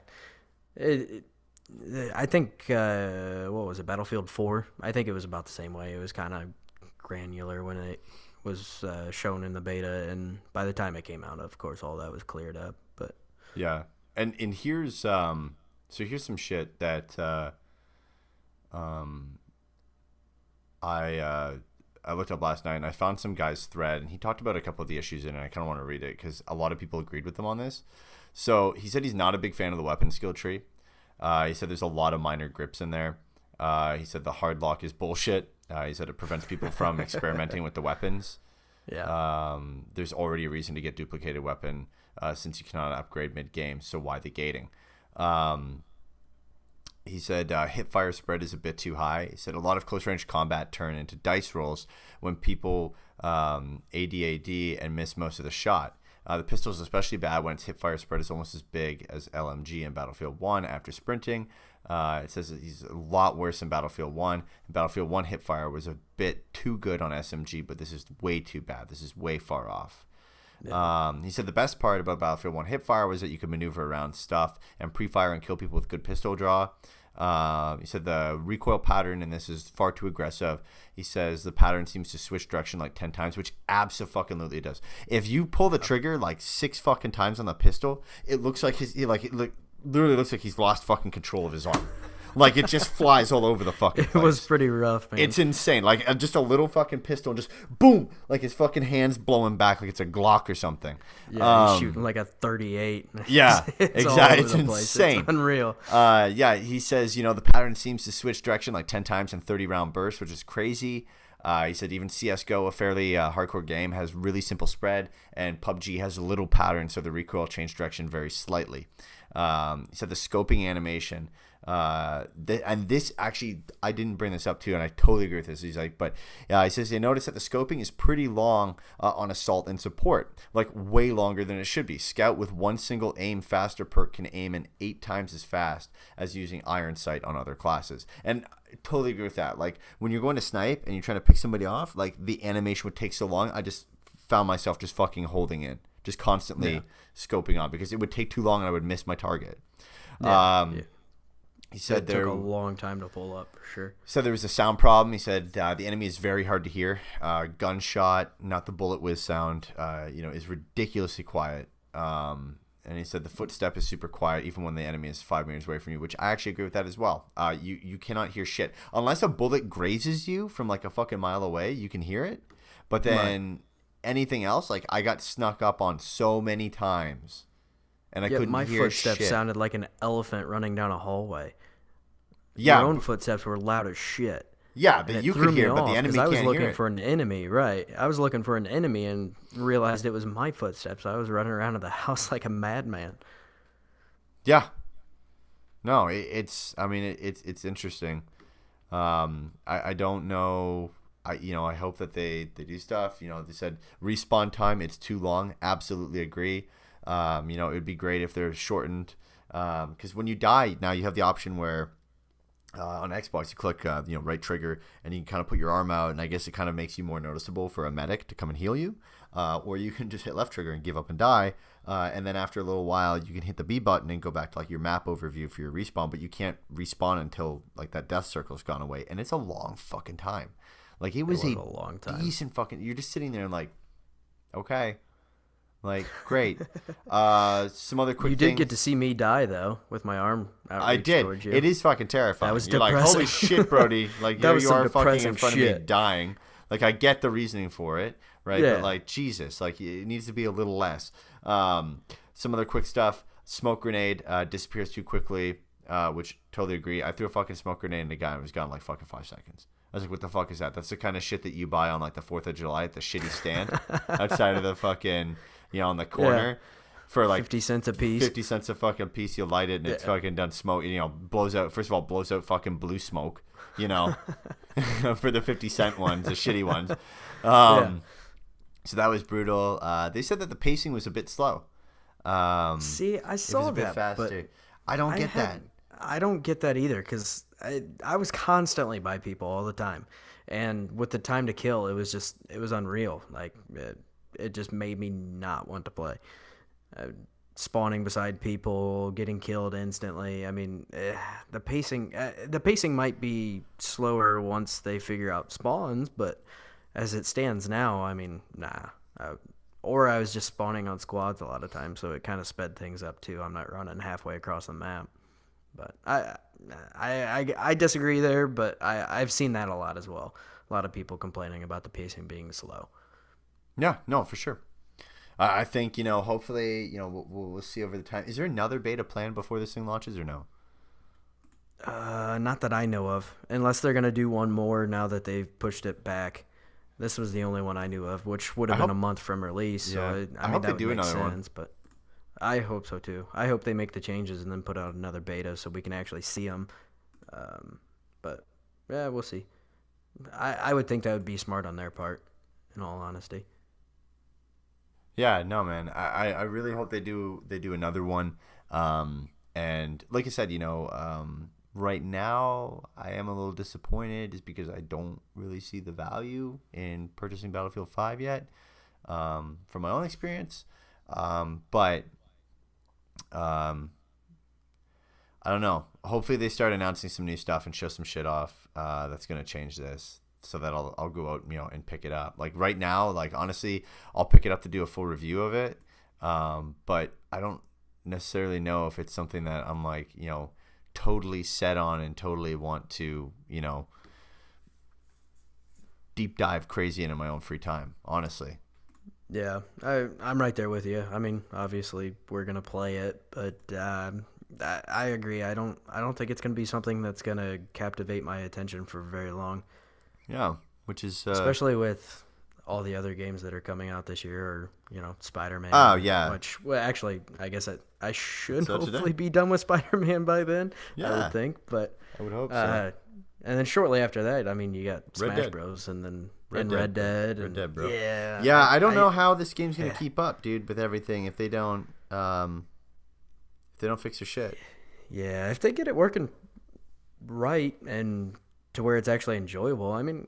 I think, what was it, Battlefield 4? I think it was about the same way. It was kind of granular when it was shown in the beta, and by the time it came out, of course, all that was cleared up. But yeah, and here's some shit that I looked up last night, and I found some guy's thread, and he talked about a couple of the issues in it. And I kind of want to read it because a lot of people agreed with him on this. So he said he's not a big fan of the weapon skill tree. He said there's a lot of minor grips in there. He said the hard lock is bullshit. He said it prevents people from experimenting with the weapons. Yeah. There's already a reason to get duplicated weapon since you cannot upgrade mid-game, so why the gating? He said hip fire spread is a bit too high. He said a lot of close-range combat turn into dice rolls when people AD and miss most of the shot. The pistol is especially bad when its hip fire spread is almost as big as LMG in Battlefield 1 after sprinting. It says that he's a lot worse in Battlefield 1. In Battlefield 1, hip fire was a bit too good on SMG, but this is way too bad. This is way far off. Yeah. He said the best part about Battlefield 1 hip fire was that you could maneuver around stuff and pre-fire and kill people with good pistol draw. He said the recoil pattern in this is far too aggressive. He says the pattern seems to switch direction like 10 times, which abso-fucking-lutely does. If you pull the trigger like 6 fucking times on the pistol, it looks like literally looks like he's lost fucking control of his arm. Like it just flies all over the fucking place. It was pretty rough, man. It's insane. Like just a little fucking pistol, just boom, like his fucking hands blowing back like it's a Glock or something. Yeah, he's shooting like a 38. Yeah, exactly. It's insane. It's unreal. Yeah, he says the pattern seems to switch direction like 10 times in 30-round bursts, which is crazy. He said even CSGO, a fairly hardcore game, has really simple spread, and PUBG has a little pattern, so the recoil changed direction very slightly. He said the scoping animation, and this actually, I didn't bring this up too, and I totally agree with this. He's like, but he says they noticed that the scoping is pretty long on assault and support, like way longer than it should be. Scout with one single aim faster perk can aim in 8 times as fast as using iron sight on other classes, and I totally agree with that. Like when you're going to snipe and you're trying to pick somebody off, like the animation would take so long. I just found myself just fucking holding in, just constantly scoping on because it would take too long and I would miss my target. He said it took a long time to pull up for sure. He said there was a sound problem. He said the enemy is very hard to hear. Gunshot, not the bullet whiz sound, is ridiculously quiet. And he said the footstep is super quiet even when the enemy is 5 meters away from you, which I actually agree with that as well. You cannot hear shit. Unless a bullet grazes you from like a fucking mile away, you can hear it. But then anything else, like I got snuck up on so many times and I couldn't hear shit. My footsteps sounded like an elephant running down a hallway. Yeah. Your own footsteps were loud as shit. Yeah, but you could hear it, but the enemy can't hear it. I was looking for an enemy, right. I was looking for an enemy and realized it was my footsteps. I was running around in the house like a madman. Yeah. No, it's interesting. I don't know. I hope that they do stuff. They said respawn time, it's too long. Absolutely agree. It would be great if they're shortened. Because when you die, now you have the option where on Xbox you click right trigger and you can kind of put your arm out, and I guess it kind of makes you more noticeable for a medic to come and heal you. Or you can just hit left trigger and give up and die. And then after a little while, you can hit the B button and go back to like your map overview for your respawn. But you can't respawn until like that death circle's gone away, and it's a long fucking time. Like it was a long time. Decent fucking. You're just sitting there and like, okay, like great. Some other quick. You did get to see me die though with my arm out. I did. Towards you. It is fucking terrifying. That was You're depressing. like, holy shit, Brody! Like that here you are fucking in front of me shit. dying. Like I get the reasoning for it, right? Yeah. But like Jesus, like it needs to be a little less. Some other quick stuff. Smoke grenade disappears too quickly, which totally agree. I threw a fucking smoke grenade and the guy was gone in like fucking 5 seconds. I was like, what the fuck is that? That's the kind of shit that you buy on like the 4th of July at the shitty stand outside of the fucking, on the corner for like 50 cents a piece. 50 cents a fucking piece. You light it and it's fucking done smoke. Blows out. First of all, blows out fucking blue smoke. For the 50-cent ones, the shitty ones. So that was brutal. They said that the pacing was a bit slow. See, I saw that, faster. But I don't get that. I don't get that either because I was constantly by people all the time, and with the time to kill, it was unreal. Like it just made me not want to play. Spawning beside people, getting killed instantly. I mean, the pacing might be slower once they figure out spawns, but as it stands now, I mean, nah. Or I was just spawning on squads a lot of times, so it kind of sped things up too. I'm not running halfway across the map. But I disagree there, but I've seen that a lot as well. A lot of people complaining about the pacing being slow. Yeah, no, for sure. I think, hopefully, we'll see over the time. Is there another beta planned before this thing launches or no? Not that I know of, unless they're going to do one more now that they've pushed it back. This was the only one I knew of, which would have been a month from release. Yeah. So I hope they do another one. But I hope so too. I hope they make the changes and then put out another beta so we can actually see them. But yeah, we'll see. I would think that would be smart on their part, in all honesty. Yeah, no, man. I really hope they do another one. And like I said, right now I am a little disappointed just because I don't really see the value in purchasing Battlefield 5 yet, from my own experience. But I don't know. Hopefully they start announcing some new stuff and show some shit off that's going to change this, so that I'll go out, and pick it up. Like right now, like honestly, I'll pick it up to do a full review of it. But I don't necessarily know if it's something that I'm like, totally set on and totally want to, deep dive crazy into my own free time, honestly. Yeah, I'm right there with you. I mean, obviously we're gonna play it, but I agree. I don't think it's gonna be something that's gonna captivate my attention for very long. Yeah, which is especially with all the other games that are coming out this year, or Spiderman. Oh yeah. Which, well, actually, I guess I should hopefully be done with Spider-Man by then. Yeah. I would think, but I would hope so. And then shortly after that, I mean, you got Smash Bros. And then Red Dead, bro. Yeah. Yeah, I don't know how this game's gonna keep up, dude, with everything if they don't fix their shit. Yeah, if they get it working right and to where it's actually enjoyable. I mean,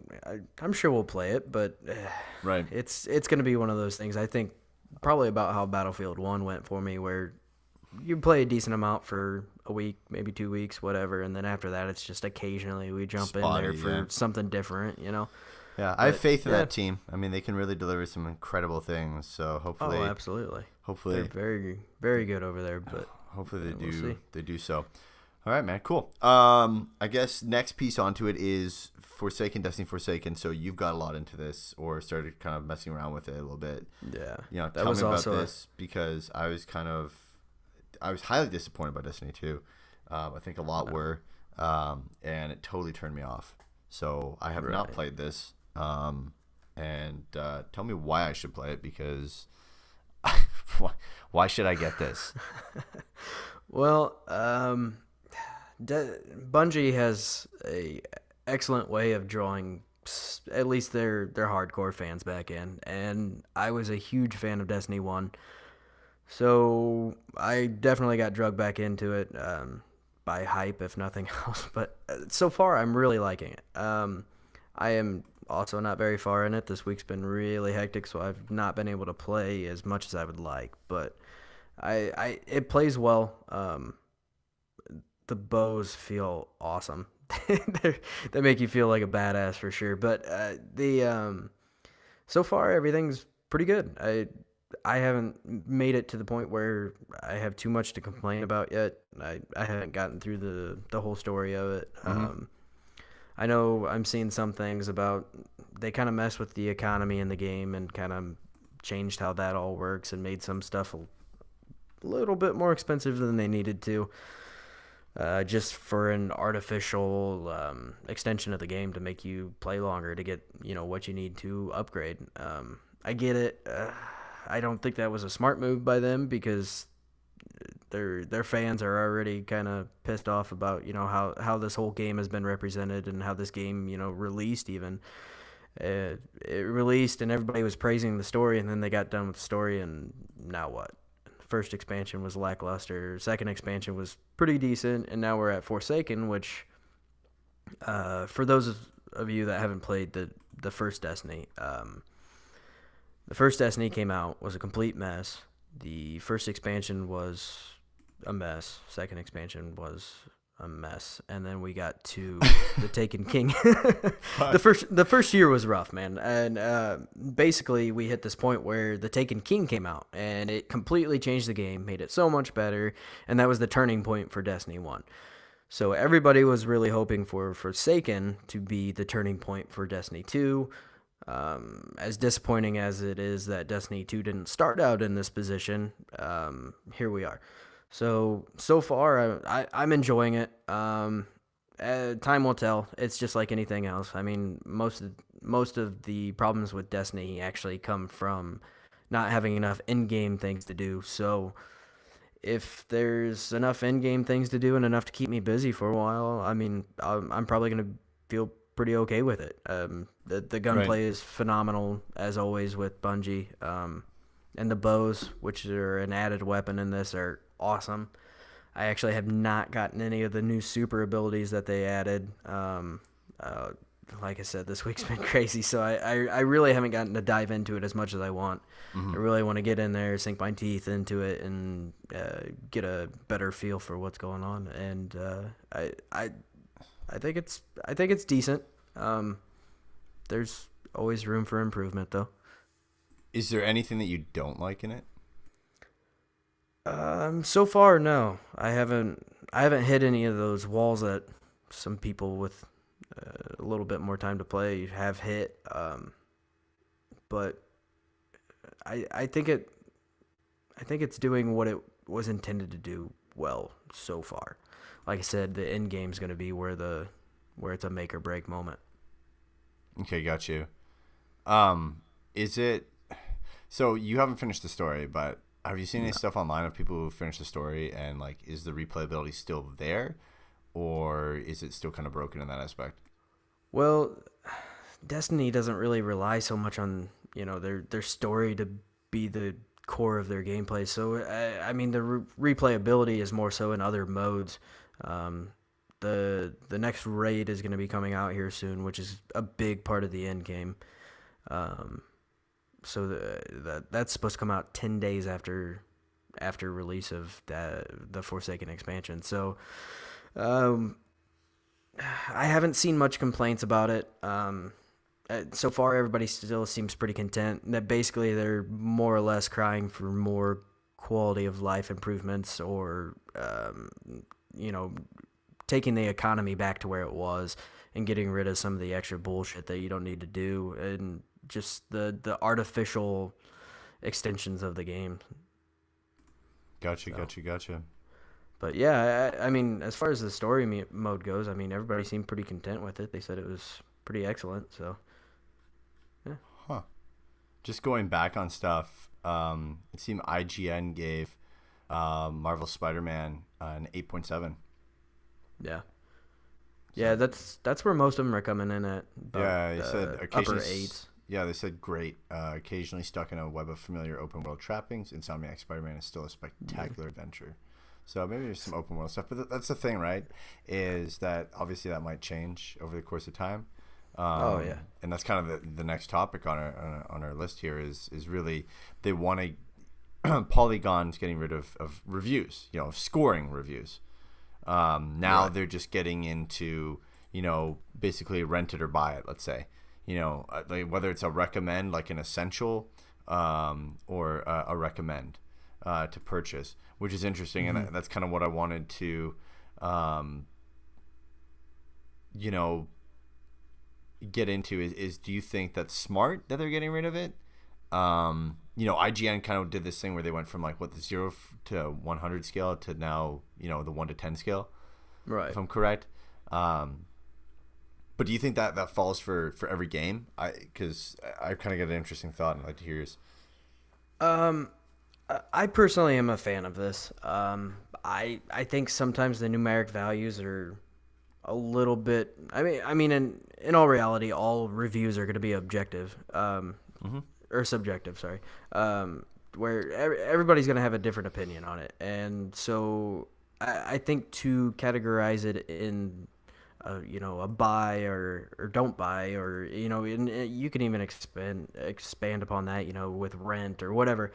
I'm sure we'll play it, but Right. it's going to be one of those things. I think probably about how Battlefield 1 went for me, where you play a decent amount for a week, maybe 2 weeks, whatever, and then after that, it's just occasionally we jump in there for something different, you know? Yeah, I have faith in that team. I mean, they can really deliver some incredible things. So hopefully, absolutely. Hopefully, they're very, very good over there. But hopefully they we'll do. See. They do so. All right, man. Cool. I guess next piece onto it is Destiny Forsaken. So you've got a lot into this, or started kind of messing around with it a little bit. Yeah. Tell me about this because I was highly disappointed by Destiny 2. I think a lot were, and it totally turned me off. So I have not played this. And tell me why I should play it, because why should I get this? Well, Bungie has a excellent way of drawing at least their hardcore fans back in, and I was a huge fan of Destiny 1, so I definitely got drugged back into it by hype, if nothing else. But so far, I'm really liking it. I am also not very far in it. This week's been really hectic, so I've not been able to play as much as I would like. But it plays well. The bows feel awesome. They make you feel like a badass for sure. But so far everything's pretty good. I haven't made it to the point where I have too much to complain about yet. I haven't gotten through the whole story of it. Mm-hmm. I know I'm seeing some things about they kind of messed with the economy in the game and kind of changed how that all works and made some stuff a little bit more expensive than they needed to, just for an artificial extension of the game to make you play longer to get what you need to upgrade. I get it. I don't think that was a smart move by them, because their fans are already kind of pissed off about how this whole game has been represented and how this game released. Even it released and everybody was praising the story, and then they got done with the story, and now what? First expansion was lackluster, second expansion was pretty decent, and now we're at Forsaken, which for those of you that haven't played the first Destiny, the first Destiny came out, was a complete mess. The first expansion was a mess. Second expansion was a mess, and then we got to the Taken King. The first year was rough, man, and basically we hit this point where the Taken King came out, and it completely changed the game, made it so much better, and that was the turning point for Destiny 1. So everybody was really hoping for Forsaken to be the turning point for Destiny 2. As disappointing as it is that Destiny 2 didn't start out in this position, here we are. So far, I'm enjoying it. Time will tell. It's just like anything else. I mean, most of the problems with Destiny actually come from not having enough in-game things to do. So if there's enough in-game things to do and enough to keep me busy for a while, I mean, I'm probably going to feel pretty okay with it. The gunplay is phenomenal, as always, with Bungie. And the bows, which are an added weapon in this, are awesome. I actually have not gotten any of the new super abilities that they added. Like I said, this week's been crazy, so I really haven't gotten to dive into it as much as I want. Mm-hmm. I really want to get in there, sink my teeth into it, and get a better feel for what's going on. And I think it's decent. There's always room for improvement, though. Is there anything that you don't like in it? So far, no. I haven't hit any of those walls that some people with a little bit more time to play have hit. But I think it's doing what it was intended to do well so far. Like I said, the end game's going to be where it's a make or break moment. Okay, got you. Is it? So you haven't finished the story, but have you seen any stuff online of people who finished the story, and like, is the replayability still there, or is it still kind of broken in that aspect? Well, Destiny doesn't really rely so much on their story to be the core of their gameplay. So I mean, the replayability is more so in other modes. the next raid is going to be coming out here soon, which is a big part of the end game. So that's supposed to come out 10 days after release of the Forsaken expansion. So I haven't seen much complaints about it. So far, everybody still seems pretty content. That basically they're more or less crying for more quality of life improvements, or taking the economy back to where it was and getting rid of some of the extra bullshit that you don't need to do, and just the artificial extensions of the game. Gotcha. But yeah, I mean, as far as the story mode goes, I mean, everybody seemed pretty content with it. They said it was pretty excellent. So, yeah. Huh. Just going back on stuff, it seemed IGN gave Marvel Spider-Man an 8.7. Yeah. Yeah, that's where most of them are coming in at. Yeah, they said upper 8s. Yeah, they said great. Occasionally stuck in a web of familiar open world trappings, Insomniac Spider-Man is still a spectacular adventure. So maybe there's some open world stuff, but that's the thing, right? Is that obviously that might change over the course of time. Yeah, and that's kind of the next topic on our list here is really they want to Polygon's getting rid of reviews, of scoring reviews. Now they're just getting into basically rent it or buy it. Let's say like whether it's a recommend, like an essential, or a recommend to purchase, which is interesting. Mm-hmm. And that's kind of what I wanted to get into is do you think that's smart that they're getting rid of it? IGN kind of did this thing where they went from like the 0 to 100 scale to now the 1 to 10 scale, right? If I'm correct. But do you think that falls for every game? Because I kind of got an interesting thought, and I'd like to hear yours. I personally am a fan of this. I think sometimes the numeric values are a little bit. I mean, in all reality, all reviews are going to be objective, or subjective. Sorry, where everybody's going to have a different opinion on it, and so I think to categorize it in a buy or don't buy, or and you can even expand upon that, with rent or whatever.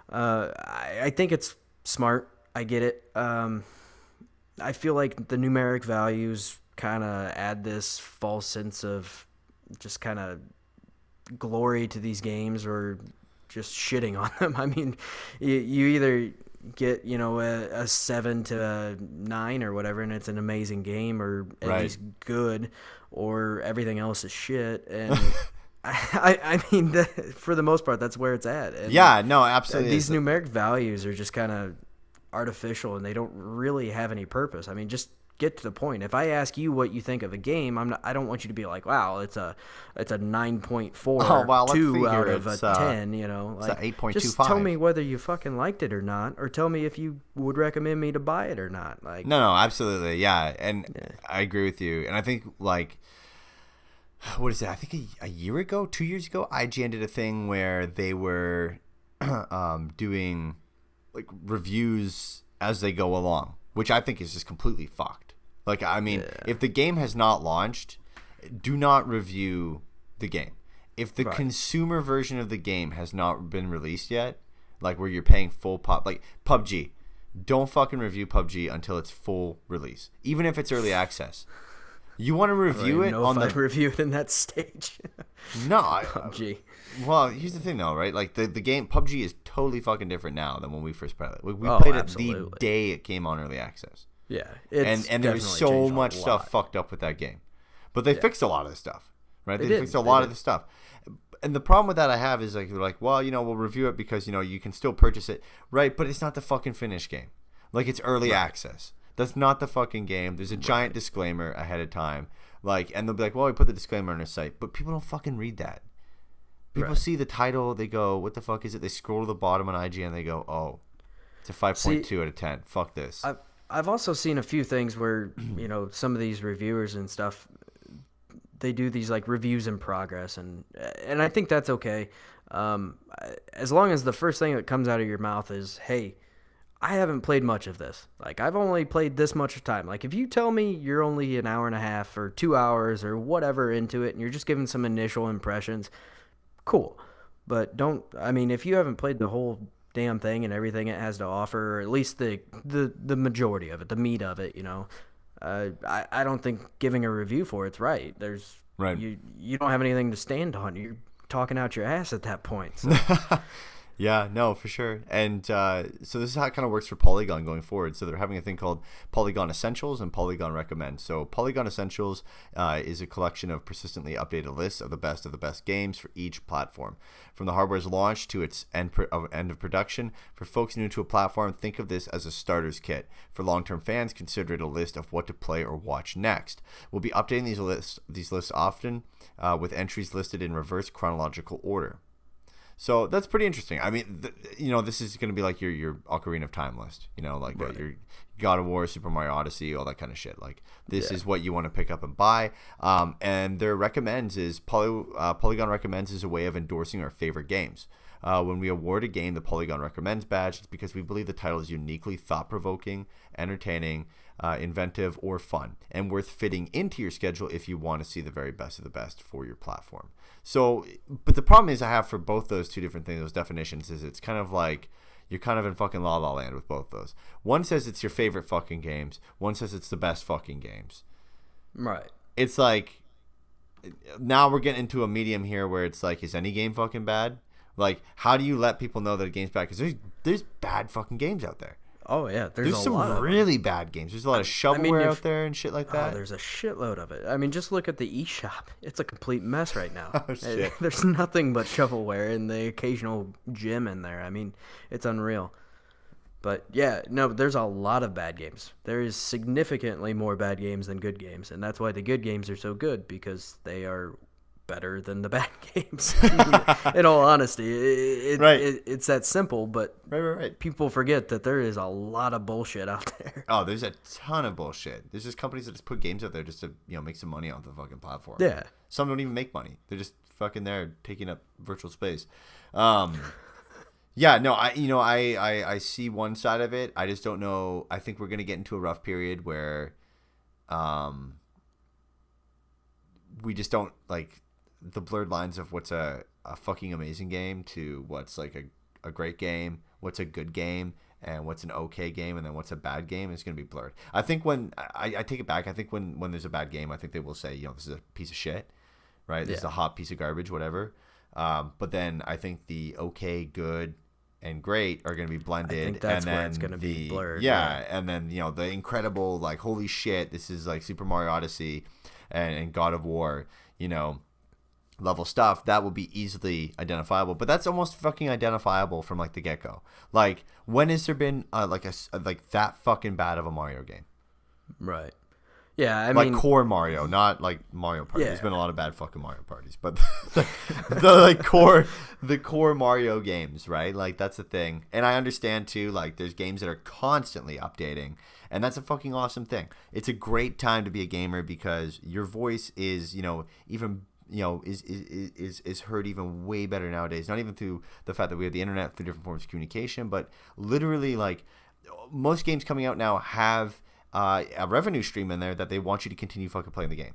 I think it's smart. I get it. I feel like the numeric values kind of add this false sense of just kind of glory to these games, or just shitting on them. I mean, you either get a 7 to a 9 or whatever, and it's an amazing game, or at least good, or everything else is shit. And I mean, for the most part, that's where it's at. And yeah, no, absolutely. These numeric values are just kind of artificial, and they don't really have any purpose. I mean, just get to the point. If I ask you what you think of a game, I don't want you to be like, wow, it's a 9.4, 2 out of a 10. Like 8.25. Just tell me whether you fucking liked it or not, or tell me if you would recommend me to buy it or not. Like, no, absolutely, yeah, and I agree with you. And I think what is it? I think a year ago, 2 years ago, IGN did a thing where they were doing like reviews as they go along, which I think is just completely fucked. Like, I mean, if the game has not launched, do not review the game. If the consumer version of the game has not been released yet, like where you're paying full like PUBG, don't fucking review PUBG until it's full release, even if it's early access. You want to review it on the review it in that stage. No, PUBG. Well, here's the thing, though, right? Like the game PUBG is totally fucking different now than when we first played it. We played it the day it came on early access. Yeah, and there was so much stuff fucked up with that game, but they fixed a lot of the stuff, right? They fixed a lot of the stuff. And the problem with that I have is like they're like, well, we'll review it because you can still purchase it, right? But it's not the fucking finished game. Like, it's early access. That's not the fucking game. There's a giant disclaimer ahead of time. Like, and they'll be like, well, we put the disclaimer on our site. But people don't fucking read that. People see the title, they go, what the fuck is it? They scroll to the bottom on IGN, they go, oh, it's a 5.2 out of 10. Fuck this. I've also seen a few things where, some of these reviewers and stuff, they do these like reviews in progress, and I think that's okay. As long as the first thing that comes out of your mouth is, hey, I haven't played much of this. Like, I've only played this much time. Like, if you tell me you're only an hour and a half or 2 hours or whatever into it and you're just giving some initial impressions, cool. But I mean, if you haven't played the whole damn thing and everything it has to offer, or at least the majority of it, the meat of it, I don't think giving a review for it's right. Right. You don't have anything to stand on. You're talking out your ass at that point. So. Yeah, no, for sure. And so this is how it kind of works for Polygon going forward. So they're having a thing called Polygon Essentials and Polygon Recommend. So Polygon Essentials is a collection of persistently updated lists of the best games for each platform. From the hardware's launch to its end of production, for folks new to a platform, think of this as a starter's kit. For long-term fans, consider it a list of what to play or watch next. We'll be updating these lists often with entries listed in reverse chronological order. So that's pretty interesting. I mean, this is going to be like your Ocarina of Time list, like right. Your God of War, Super Mario Odyssey, all that kind of shit. Like this is what you want to pick up and buy. And their recommends is Polygon Recommends is a way of endorsing our favorite games. When we award a game the Polygon Recommends badge, it's because we believe the title is uniquely thought-provoking, entertaining, inventive, or fun, and worth fitting into your schedule if you want to see the very best of the best for your platform. So, but the problem is I have for both those two different things, those definitions, is it's kind of like you're kind of in fucking La La Land with both those. One says it's your favorite fucking games. One says it's the best fucking games. Right. It's like now we're getting into a medium here where it's like, is any game fucking bad? Like, how do you let people know that a game's bad? Because there's bad fucking games out there. Oh, yeah. There's some really bad games. There's a lot of shovelware out there and shit like that. Oh, there's a shitload of it. I mean, just look at the eShop. It's a complete mess right now. Oh, shit. There's nothing but shovelware and the occasional gem in there. I mean, it's unreal. But, yeah, no, there's a lot of bad games. There is significantly more bad games than good games, and that's why the good games are so good, because they are better than the bad games. In all honesty, it's that simple, but right. People forget that there is a lot of bullshit out there. Oh, there's a ton of bullshit. There's just companies that just put games out there just to make some money off the fucking platform. Yeah. Some don't even make money. They're just fucking there taking up virtual space. Yeah, no, I see one side of it. I just don't know. I think we're gonna get into a rough period where, we just don't like the blurred lines of what's a fucking amazing game to what's like a great game, what's a good game, and what's an okay game, and then what's a bad game is going to be blurred. I think when I take it back, I think when there's a bad game, I think they will say, this is a piece of shit, right? This is a hot piece of garbage, whatever. But then I think the okay, good, and great are going to be blended. I think that's and then where it's going to be blurred. Yeah, and then the incredible, like, holy shit, this is like Super Mario Odyssey and God of War, level stuff that will be easily identifiable. But that's almost fucking identifiable from like the get-go. Like, when has there been like that fucking bad of a Mario game? Right. Yeah, I mean, like core Mario, not like Mario Party. Yeah. There's been a lot of bad fucking Mario parties, but the core Mario games, right? Like, that's the thing. And I understand too, like, there's games that are constantly updating, and that's a fucking awesome thing. It's a great time to be a gamer because your voice is, even is heard even way better nowadays. Not even through the fact that we have the internet, through different forms of communication, but literally, like, most games coming out now have a revenue stream in there that they want you to continue fucking playing the game.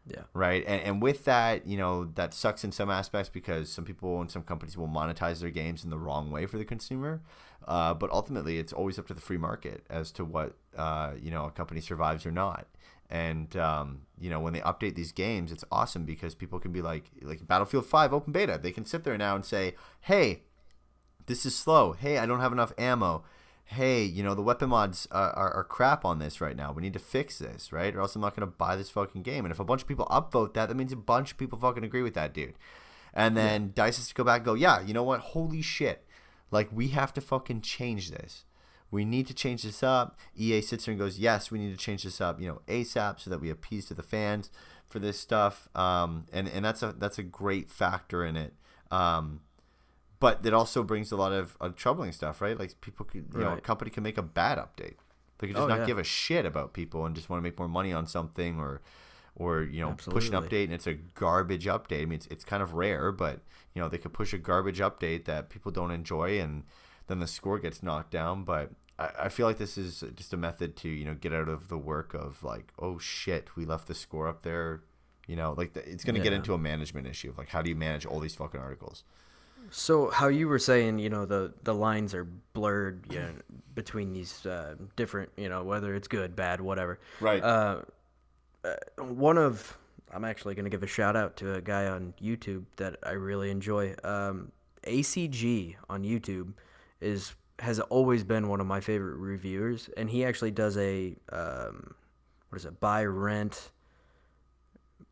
Yeah. Right. And with that, that sucks in some aspects because some people and some companies will monetize their games in the wrong way for the consumer. But ultimately, it's always up to the free market as to what, a company survives or not. And, when they update these games, it's awesome because people can be like Battlefield 5 open beta. They can sit there now and say, hey, this is slow. Hey, I don't have enough ammo. Hey, the weapon mods are crap on this right now. We need to fix this, right? Or else I'm not going to buy this fucking game. And if a bunch of people upvote that means a bunch of people fucking agree with that dude. And then DICE has to go back and go, yeah, you know what? Holy shit. Like, we have to fucking change this. We need to change this up. EA sits there and goes, yes, we need to change this up, ASAP so that we appease to the fans for this stuff. And that's a great factor in it. But it also brings a lot of troubling stuff, right? Like, people could, a company can make a bad update. They could just not give a shit about people and just want to make more money on something or push an update and it's a garbage update. I mean, it's kind of rare, but, they could push a garbage update that people don't enjoy and then the score gets knocked down. But I feel like this is just a method to, get out of the work of like, oh shit, we left the score up there. It's going to get into a management issue of like, how do you manage all these fucking articles? So how you were saying, the lines are blurred, between these different, whether it's good, bad, whatever. Right. I'm actually going to give a shout out to a guy on YouTube that I really enjoy. ACG on YouTube has always been one of my favorite reviewers, and he actually does a buy, rent,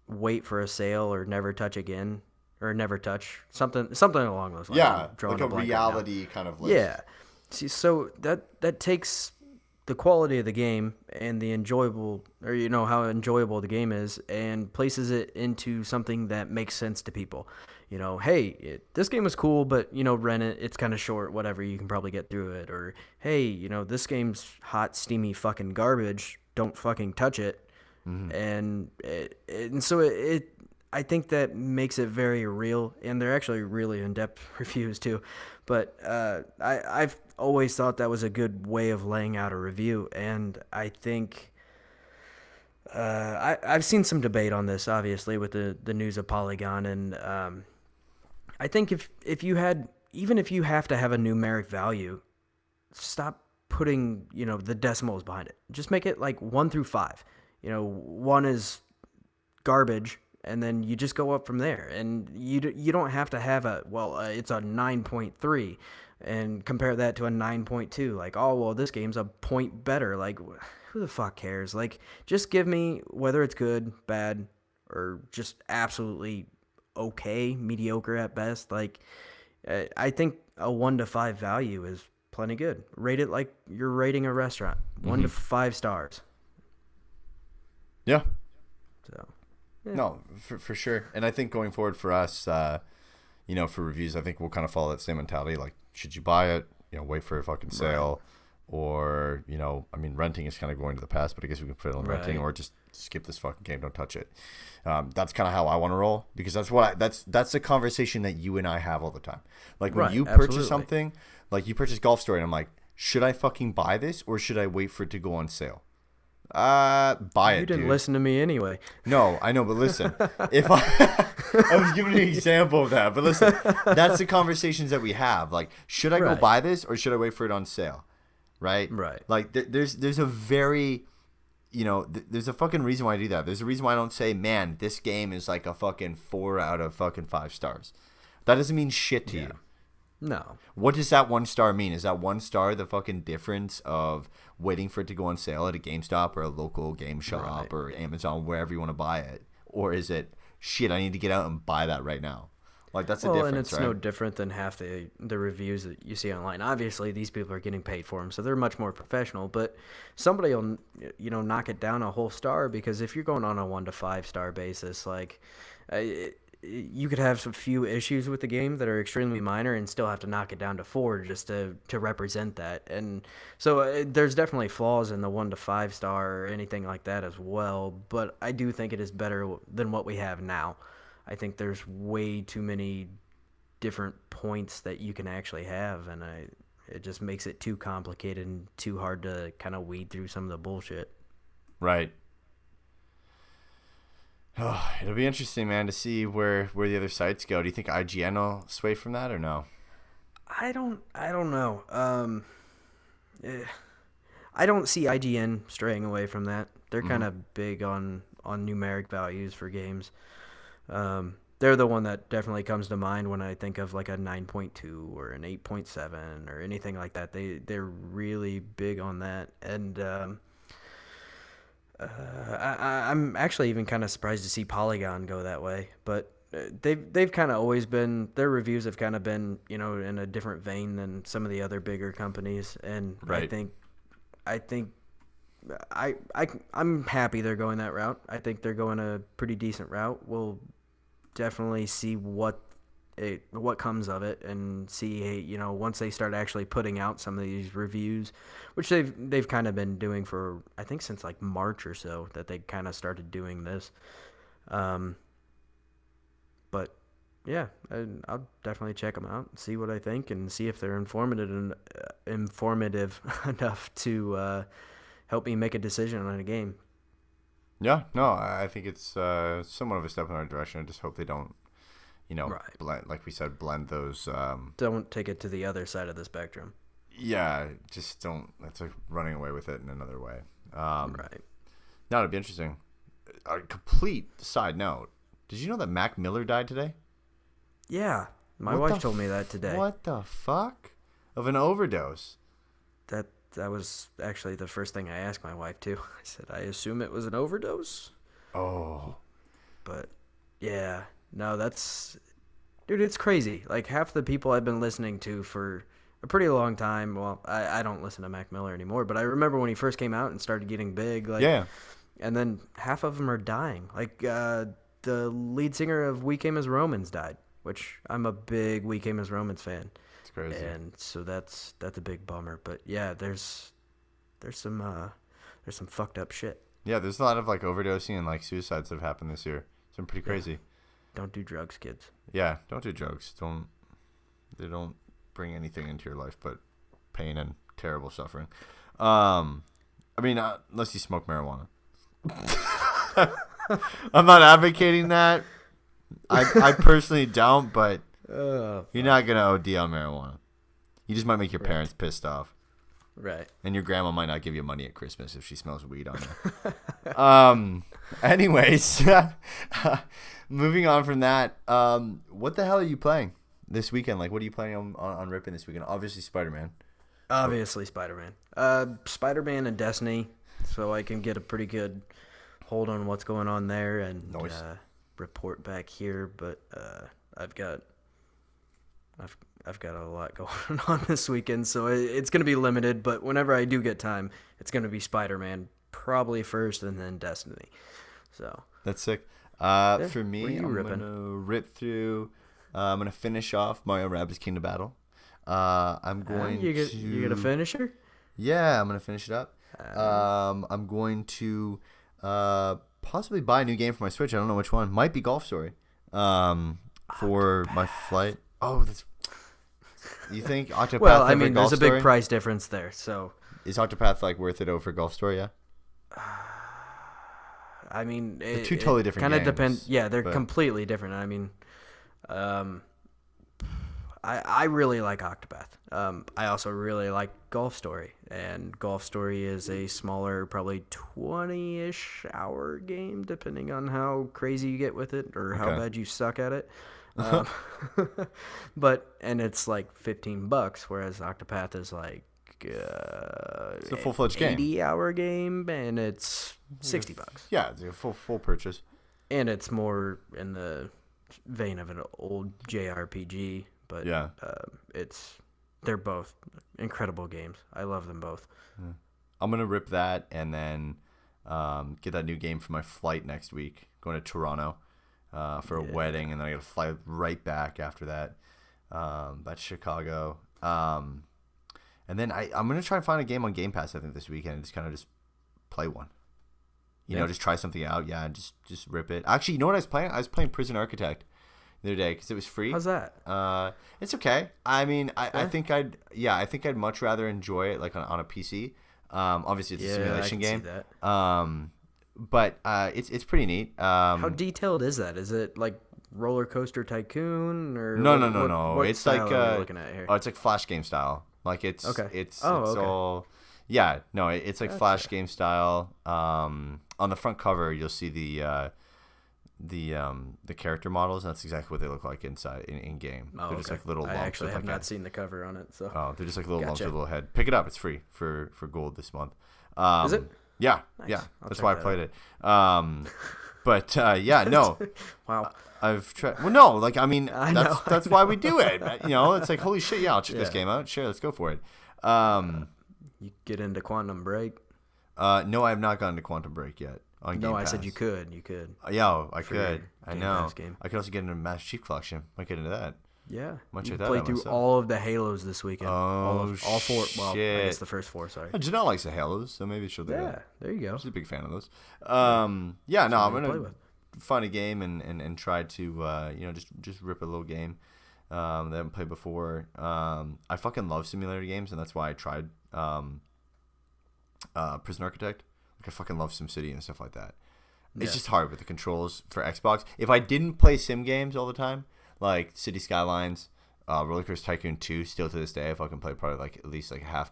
wait for a sale, or never touch again, or never touch something along those lines. Yeah, like a reality kind of list. Yeah. See, so that takes the quality of the game and the enjoyable, or how enjoyable the game is, and places it into something that makes sense to people. Hey, this game is cool, but rent it. It's kind of short. Whatever, you can probably get through it. Or hey, this game's hot, steamy, fucking garbage. Don't fucking touch it. Mm-hmm. And so I think that makes it very real, and they're actually really in-depth reviews too. But I've always thought that was a good way of laying out a review, and I think I've seen some debate on this, obviously, with the news of Polygon, and I think if you have to have a numeric value, stop putting the decimals behind it. Just make it like 1 through 5. 1 is garbage. And then you just go up from there, and you don't have to have it's a 9.3, and compare that to a 9.2. Like, oh well, this game's a point better. Like, who the fuck cares? Like, just give me whether it's good, bad, or just absolutely okay, mediocre at best. Like, I think a 1 to 5 value is plenty good. Rate it like you're rating a restaurant, 1 to 5 stars. Yeah. So. Yeah. No, for sure. And I think going forward for us, for reviews, I think we'll kind of follow that same mentality. Like, should you buy it? Wait for a fucking sale. Right. Or, renting is kind of going to the past, but I guess we can put it on renting, or just skip this fucking game. Don't touch it. That's kind of how I want to roll, because that's a conversation that you and I have all the time. Like, when you purchase something, like you purchase Golf Story, and I'm like, should I fucking buy this, or should I wait for it to go on sale? Buy it. You didn't listen to me anyway. No, I know, but listen, if I was giving an example of that, but listen, that's the conversations that we have. Like, should I go buy this, or should I wait for it on sale? Right. Like, there's a very, there's a fucking reason why I do that. There's a reason why I don't say, man, this game is like a fucking 4 out of fucking 5 stars. That doesn't mean shit to you. No. What does that 1 star mean? Is that 1 star the fucking difference of waiting for it to go on sale at a GameStop or a local game shop or Amazon, wherever you want to buy it? Or is it, shit, I need to get out and buy that right now? Like, that's a difference, and it's right? no different than half the reviews that you see online. Obviously, these people are getting paid for them, so they're much more professional. But somebody will, knock it down a whole star, because if you're going on a 1 to 5 star basis, like, you could have some few issues with the game that are extremely minor and still have to knock it down to 4 just to represent that. And so there's definitely flaws in the 1 to 5 star or anything like that as well. But I do think it is better than what we have now. I think there's way too many different points that you can actually have, and it just makes it too complicated and too hard to kind of weed through some of the bullshit. Right. Oh, it'll be interesting, man, to see where the other sites go. Do you think IGN will sway from that or no? I don't know. I don't see IGN straying away from that. They're kind of big on numeric values for games. They're the one that definitely comes to mind when I think of like a 9.2 or an 8.7 or anything like that. They're really big on that, and I'm actually even kind of surprised to see Polygon go that way, but they've kind of always been, their reviews have kind of been, in a different vein than some of the other bigger companies, and right. I'm happy they're going that route. I think they're going a pretty decent route. We'll definitely see what comes of it, and see, once they start actually putting out some of these reviews, which they've kind of been doing for, I think, since like March or so, that they kind of started doing this. But yeah, I'll definitely check them out, see what I think, and see if they're informative enough to help me make a decision on a game. Yeah, no, I think it's somewhat of a step in our direction. I just hope they don't, Right. blend, like we said, blend those. Don't take it to the other side of the spectrum. Yeah, just don't. It's like running away with it in another way. Right. Now it'd be interesting. A complete side note. Did you know that Mac Miller died today? Yeah, my What wife the told me that today. What the fuck? Of an overdose. That was actually the first thing I asked my wife too. I said, I assume it was an overdose. Oh. But yeah, no, dude, it's crazy. Like half the people I've been listening to for a pretty long time. Well, I don't listen to Mac Miller anymore, but I remember when he first came out and started getting big. Like, Yeah. and then half of them are dying. Like the lead singer of We Came as Romans died, which I'm a big We Came as Romans fan. It's crazy. And so that's a big bummer. But yeah, there's some fucked up shit. Yeah, there's a lot of like overdosing and like suicides that have happened this year. It's been pretty crazy. Don't do drugs, kids. Yeah, don't do drugs. They don't bring anything into your life but pain and terrible suffering. I mean, unless you smoke marijuana. I'm not advocating that. I personally don't, but you're not gonna OD on marijuana. You just might make your parents pissed off. Right. And your grandma might not give you money at Christmas if she smells weed on you. Anyways, moving on from that, what the hell are you playing this weekend? Like, what are you planning on ripping this weekend? Obviously, Spider-Man. Obviously, Spider-Man. Spider-Man and Destiny, so I can get a pretty good hold on what's going on there and report back here. But I've got a lot going on this weekend, so it's going to be limited. But whenever I do get time, it's going to be Spider-Man probably first, and then Destiny. So that's sick. For me, I'm ripping? gonna rip through. I'm gonna finish off Mario Rabbids Kingdom Battle. I'm going you get a finisher? Yeah, I'm gonna finish it up. I'm going to possibly buy a new game for my Switch. I don't know which one. Might be Golf Story. For my flight. Oh, that's. You think Octopath? Well, I mean, Golf there's a big Story? price difference there. So Is Octopath like worth it over Golf Story? Yeah. I mean, They're two totally different. Kind of games, depend. Yeah, they're but... completely different. I mean, I really like Octopath. I also really like Golf Story, and Golf Story is a smaller, probably 20-ish hour game, depending on how crazy you get with it or how bad you suck at it. And it's like $15, whereas Octopath is like it's a full-fledged game, 80-hour game, and it's $60. Yeah, it's a full purchase, and it's more in the vein of an old JRPG. But yeah, they're both incredible games. I love them both. I'm gonna rip that and then get that new game for my flight next week. Going to Toronto for a wedding, and then I got to fly right back after that. Back to Chicago. And then I'm gonna try and find a game on Game Pass. I think this weekend, and just kind of just play one. You know, just try something out. Yeah, and just rip it. Actually, you know what I was playing? I was playing Prison Architect the other day because it was free. How's that? It's okay. I mean, I think I'd much rather enjoy it like on a PC. Obviously, it's a simulation game. See that. But it's pretty neat. How detailed is that? Is it like Roller Coaster Tycoon or no? What It's style like are we looking at here? it's like Flash game style. Like it's all it's like Flash game style. On the front cover, you'll see the character models, and that's exactly what they look like inside in game. They're just like little lumps. I actually with have like not seen the cover on it. So they're just like little lumps with a little head. Pick it up; it's free for gold this month. Is it? Yeah, nice. yeah. I'll That's check why I that played it. But no. Wow. I've tried. Well, no, like I mean, I know. that's why we do it. You know, it's like holy shit. Yeah, I'll check this game out. Sure, let's go for it. You get into Quantum Break? No, I have not gotten to Quantum Break yet. On Game No, I Pass. said you could. You could. Yeah, I could. I Game know. Pass game. I could also get into Master Chief Collection. Might get into that. Yeah. Might You check that played out through myself. all of the Halos this weekend. all four. Well, I shit. guess the first four. Sorry. Janelle likes the Halos, so maybe she'll do that. Yeah, there you go. She's a big fan of those. Yeah, no, I'm play gonna with. find a game and try to just rip a little game that I haven't played before. I fucking love simulator games, and that's why I tried Prison Architect. Like I fucking love SimCity and stuff like that. It's just hard with the controls for Xbox. If I didn't play sim games all the time, like City Skylines, Roller Coaster Tycoon 2, still to this day, I fucking play probably like at least like half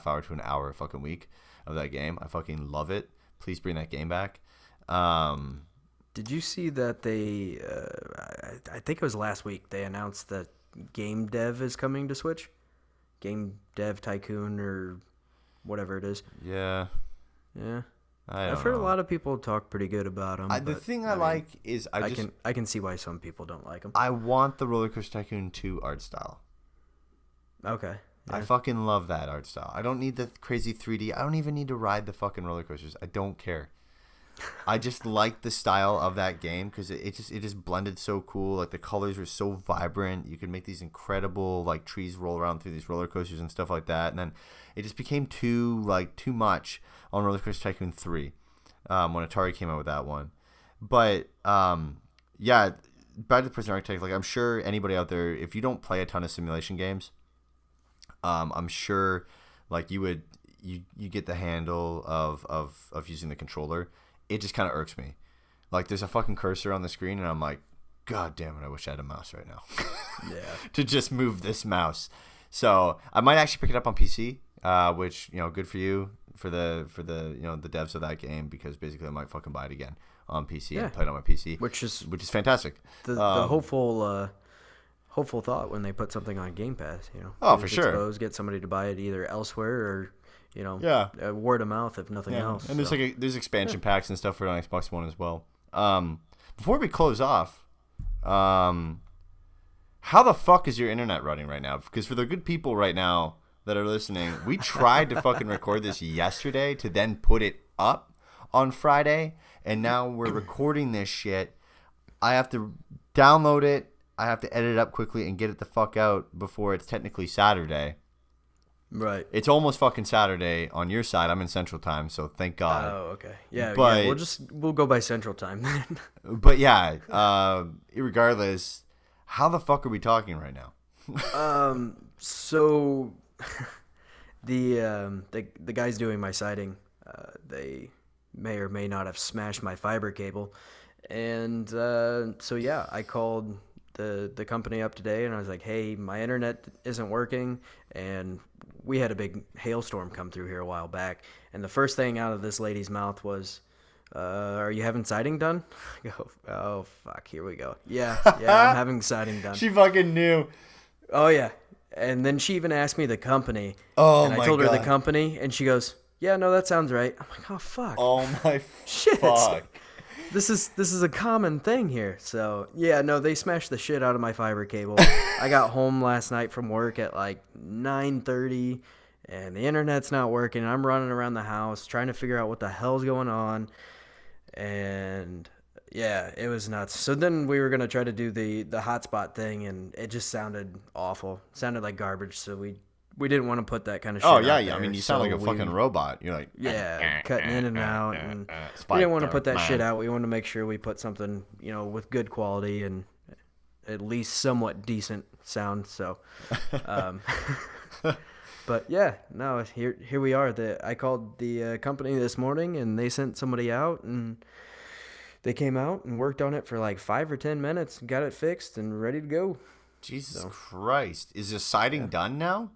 hour to an hour a fucking week of that game. I fucking love it. Please bring that game back. Did you see that they? I think it was last week. They announced that Game Dev is coming to Switch. Game Dev Tycoon or whatever it is. Yeah. Yeah. I've heard a lot of people talk pretty good about them. The thing I like is I can see why some people don't like them. I want the Roller Coaster Tycoon 2 art style. Okay. Yeah. I fucking love that art style. I don't need the crazy 3D. I don't even need to ride the fucking roller coasters. I don't care. I just like the style of that game because it just blended so cool. Like the colors were so vibrant. You could make these incredible like trees roll around through these roller coasters and stuff like that. And then it just became too much on Roller Coaster Tycoon 3 when Atari came out with that one. But yeah, back to Prison Architect. Like I'm sure anybody out there, if you don't play a ton of simulation games, I'm sure like you get the handle of using the controller. It just kind of irks me. Like there's a fucking cursor on the screen and I'm like, God damn it, I wish I had a mouse right now. Yeah. To just move this mouse. So I might actually pick it up on PC, which, good for you for the the devs of that game, because basically I might fucking buy it again on PC and play it on my PC. Which is fantastic. The hopeful thought when they put something on Game Pass, Oh, for sure. Get somebody to buy it either elsewhere or word of mouth if nothing else. And there's expansion packs and stuff for it on Xbox One as well. Before we close off, how the fuck is your internet running right now? Because for the good people right now that are listening, we tried to fucking record this yesterday to then put it up on Friday, and now we're recording this shit. I have to download it. I have to edit it up quickly and get it the fuck out before it's technically Saturday. Right. It's almost fucking Saturday on your side. I'm in Central Time, so thank God. Oh, okay. Yeah, but, we'll go by Central Time then. But yeah, regardless, how the fuck are we talking right now? So the guys doing my siding, they may or may not have smashed my fiber cable, and so yeah, I called the company up today and I was like, hey, my internet isn't working, and we had a big hailstorm come through here a while back, and the first thing out of this lady's mouth was, are you having siding done? I go, oh fuck, here we go. Yeah, I'm having siding done. She fucking knew. Oh yeah. And then she even asked me the company. Oh and my I told God. her the company, and she goes, yeah, no, that sounds right. I'm like, oh fuck. Oh my shit. Fuck. This is a common thing here. So yeah, no, they smashed the shit out of my fiber cable. I got home last night from work at like 9:30, and the internet's not working. I'm running around the house trying to figure out what the hell's going on, and yeah, it was nuts. So then we were gonna try to do the hotspot thing, and it just sounded awful. It sounded like garbage. So we didn't want to put that kind of shit. Oh yeah, out yeah. there. I mean, you sound like a fucking robot. You're like, cutting in and out, and we didn't want to put that shit out. We wanted to make sure we put something, with good quality and at least somewhat decent sound. So, but yeah, no, here we are. I called the company this morning, and they sent somebody out, and they came out and worked on it for like 5 or 10 minutes, got it fixed and ready to go. Jesus Christ. Is the siding done now?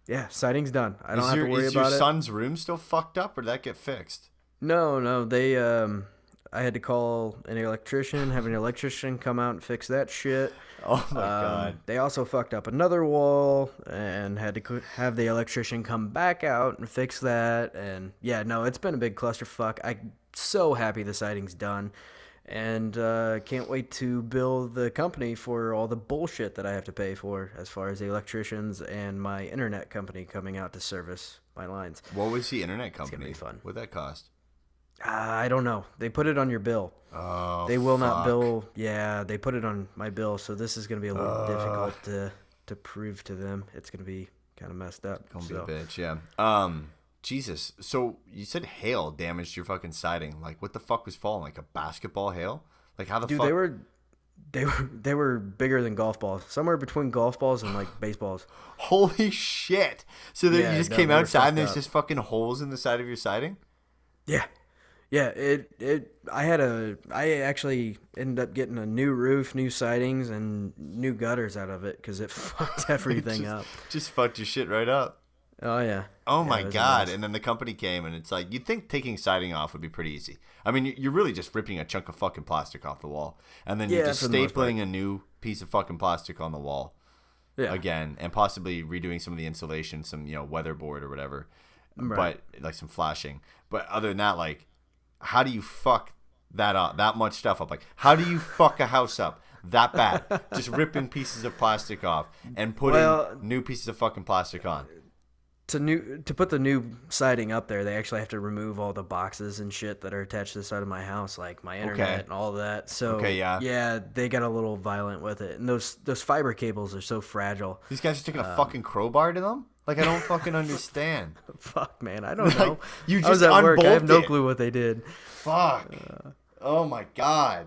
Yeah, siding's done. I don't have to worry about it. Is your son's room still fucked up, or did that get fixed? No, they I had to call an electrician, have an electrician come out and fix that shit. Oh my God. They also fucked up another wall and had to have the electrician come back out and fix that. And yeah, no, it's been a big clusterfuck. I'm so happy the siding's done. And can't wait to bill the company for all the bullshit that I have to pay for as far as the electricians and my internet company coming out to service my lines. What was the internet company? It's going to be fun. What'd that cost? I don't know. They put it on your bill. Oh, they will not bill. Yeah, they put it on my bill, so this is going to be a little difficult to prove to them. It's going to be kind of messed up. Gonna be a bitch, yeah. Jesus. So you said hail damaged your fucking siding. Like, what the fuck was falling? Like a basketball hail? Like how the Dude, fuck? they were bigger than golf balls. Somewhere between golf balls and like baseballs. Holy shit! So then Yeah, you just no, came they were outside and fucked there's up. just fucking holes in the side of your siding. Yeah. Yeah, I actually ended up getting a new roof, new sidings, and new gutters out of it because it fucked everything up. Just fucked your shit right up. Oh yeah. Oh Yeah, my it was a god! mess. And then the company came, and it's like you'd think taking siding off would be pretty easy. I mean, you're really just ripping a chunk of fucking plastic off the wall, and then you're Yeah, just for the most part. stapling a new piece of fucking plastic on the wall Yeah. again, and possibly redoing some of the insulation, some weatherboard or whatever, Right. but like some flashing. But other than that, like, how do you fuck that up? That much stuff up? Like, how do you fuck a house up that bad? Just ripping pieces of plastic off and putting new pieces of fucking plastic on. To put the new siding up there, they actually have to remove all the boxes and shit that are attached to the side of my house, like my internet and all of that. So yeah, they got a little violent with it. And those fiber cables are so fragile. These guys are taking a fucking crowbar to them? Like, I don't fucking understand. Fuck, man, I don't know. You I was just at work. I have no unbolted. clue what they did. Fuck. Oh my god.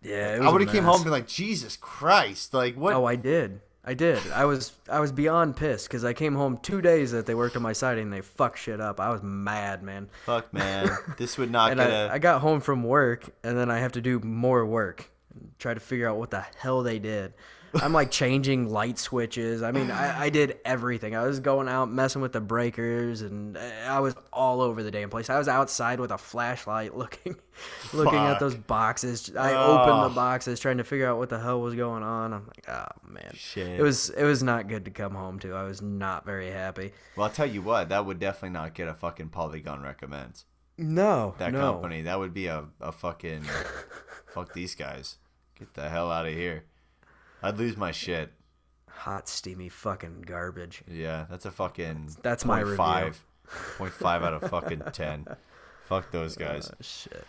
Yeah, it I was would a have came mess. home and been like, Jesus Christ. Like, what? Oh, I did. I was beyond pissed because I came home 2 days that they worked on my siding and they fucked shit up. I was mad, man. Fuck, man. This would not And get I got home from work and then I have to do more work. Try to figure out what the hell they did. I'm like changing light switches. I mean, I did everything. I was going out messing with the breakers and I was all over the damn place. I was outside with a flashlight looking at those boxes. I opened the boxes trying to figure out what the hell was going on. I'm like, oh man. Shit. It was not good to come home to. I was not very happy. Well, I'll tell you what. That would definitely not get a fucking Polygon recommends. No. That company. That would be a fucking... fuck these guys. Get the hell out of here. I'd lose my shit. Hot, steamy fucking garbage. Yeah, that's a fucking... That's my review. 0.5 out of fucking 10. Fuck those guys. Shit.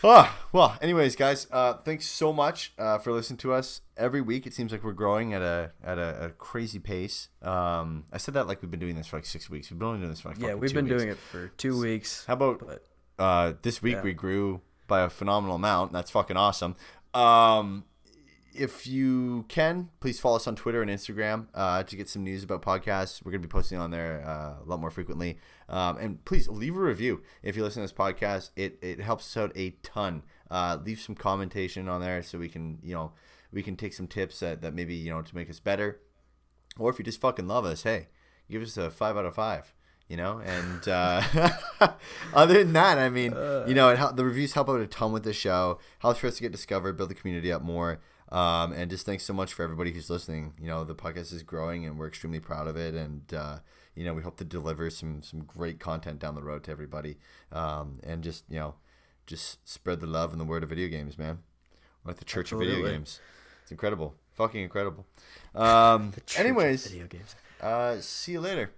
Well, anyways, guys, thanks so much for listening to us every week. It seems like we're growing at a crazy pace. I said that like we've been doing this for like 6 weeks. We've been only doing this for like fucking We've 2 been weeks. doing it for 2 weeks. How about this week we grew by a phenomenal amount. That's fucking awesome. If you can, please follow us on Twitter and Instagram to get some news about podcasts. We're going to be posting on there a lot more frequently. And please leave a review if you listen to this podcast. It helps us out a ton. Leave some commentation on there so we can take some tips that maybe to make us better. Or if you just fucking love us, hey, give us a 5 out of 5. And other than that, I mean, the reviews help out a ton with the show. Helps for us to get discovered, build the community up more. And just thanks so much for everybody who's listening. The podcast is growing and we're extremely proud of it. And, we hope to deliver some great content down the road to everybody. And just spread the love and the word of video games, man. We're like the church of video games. It's incredible. Fucking incredible. The church of Anyways, video games. see you later.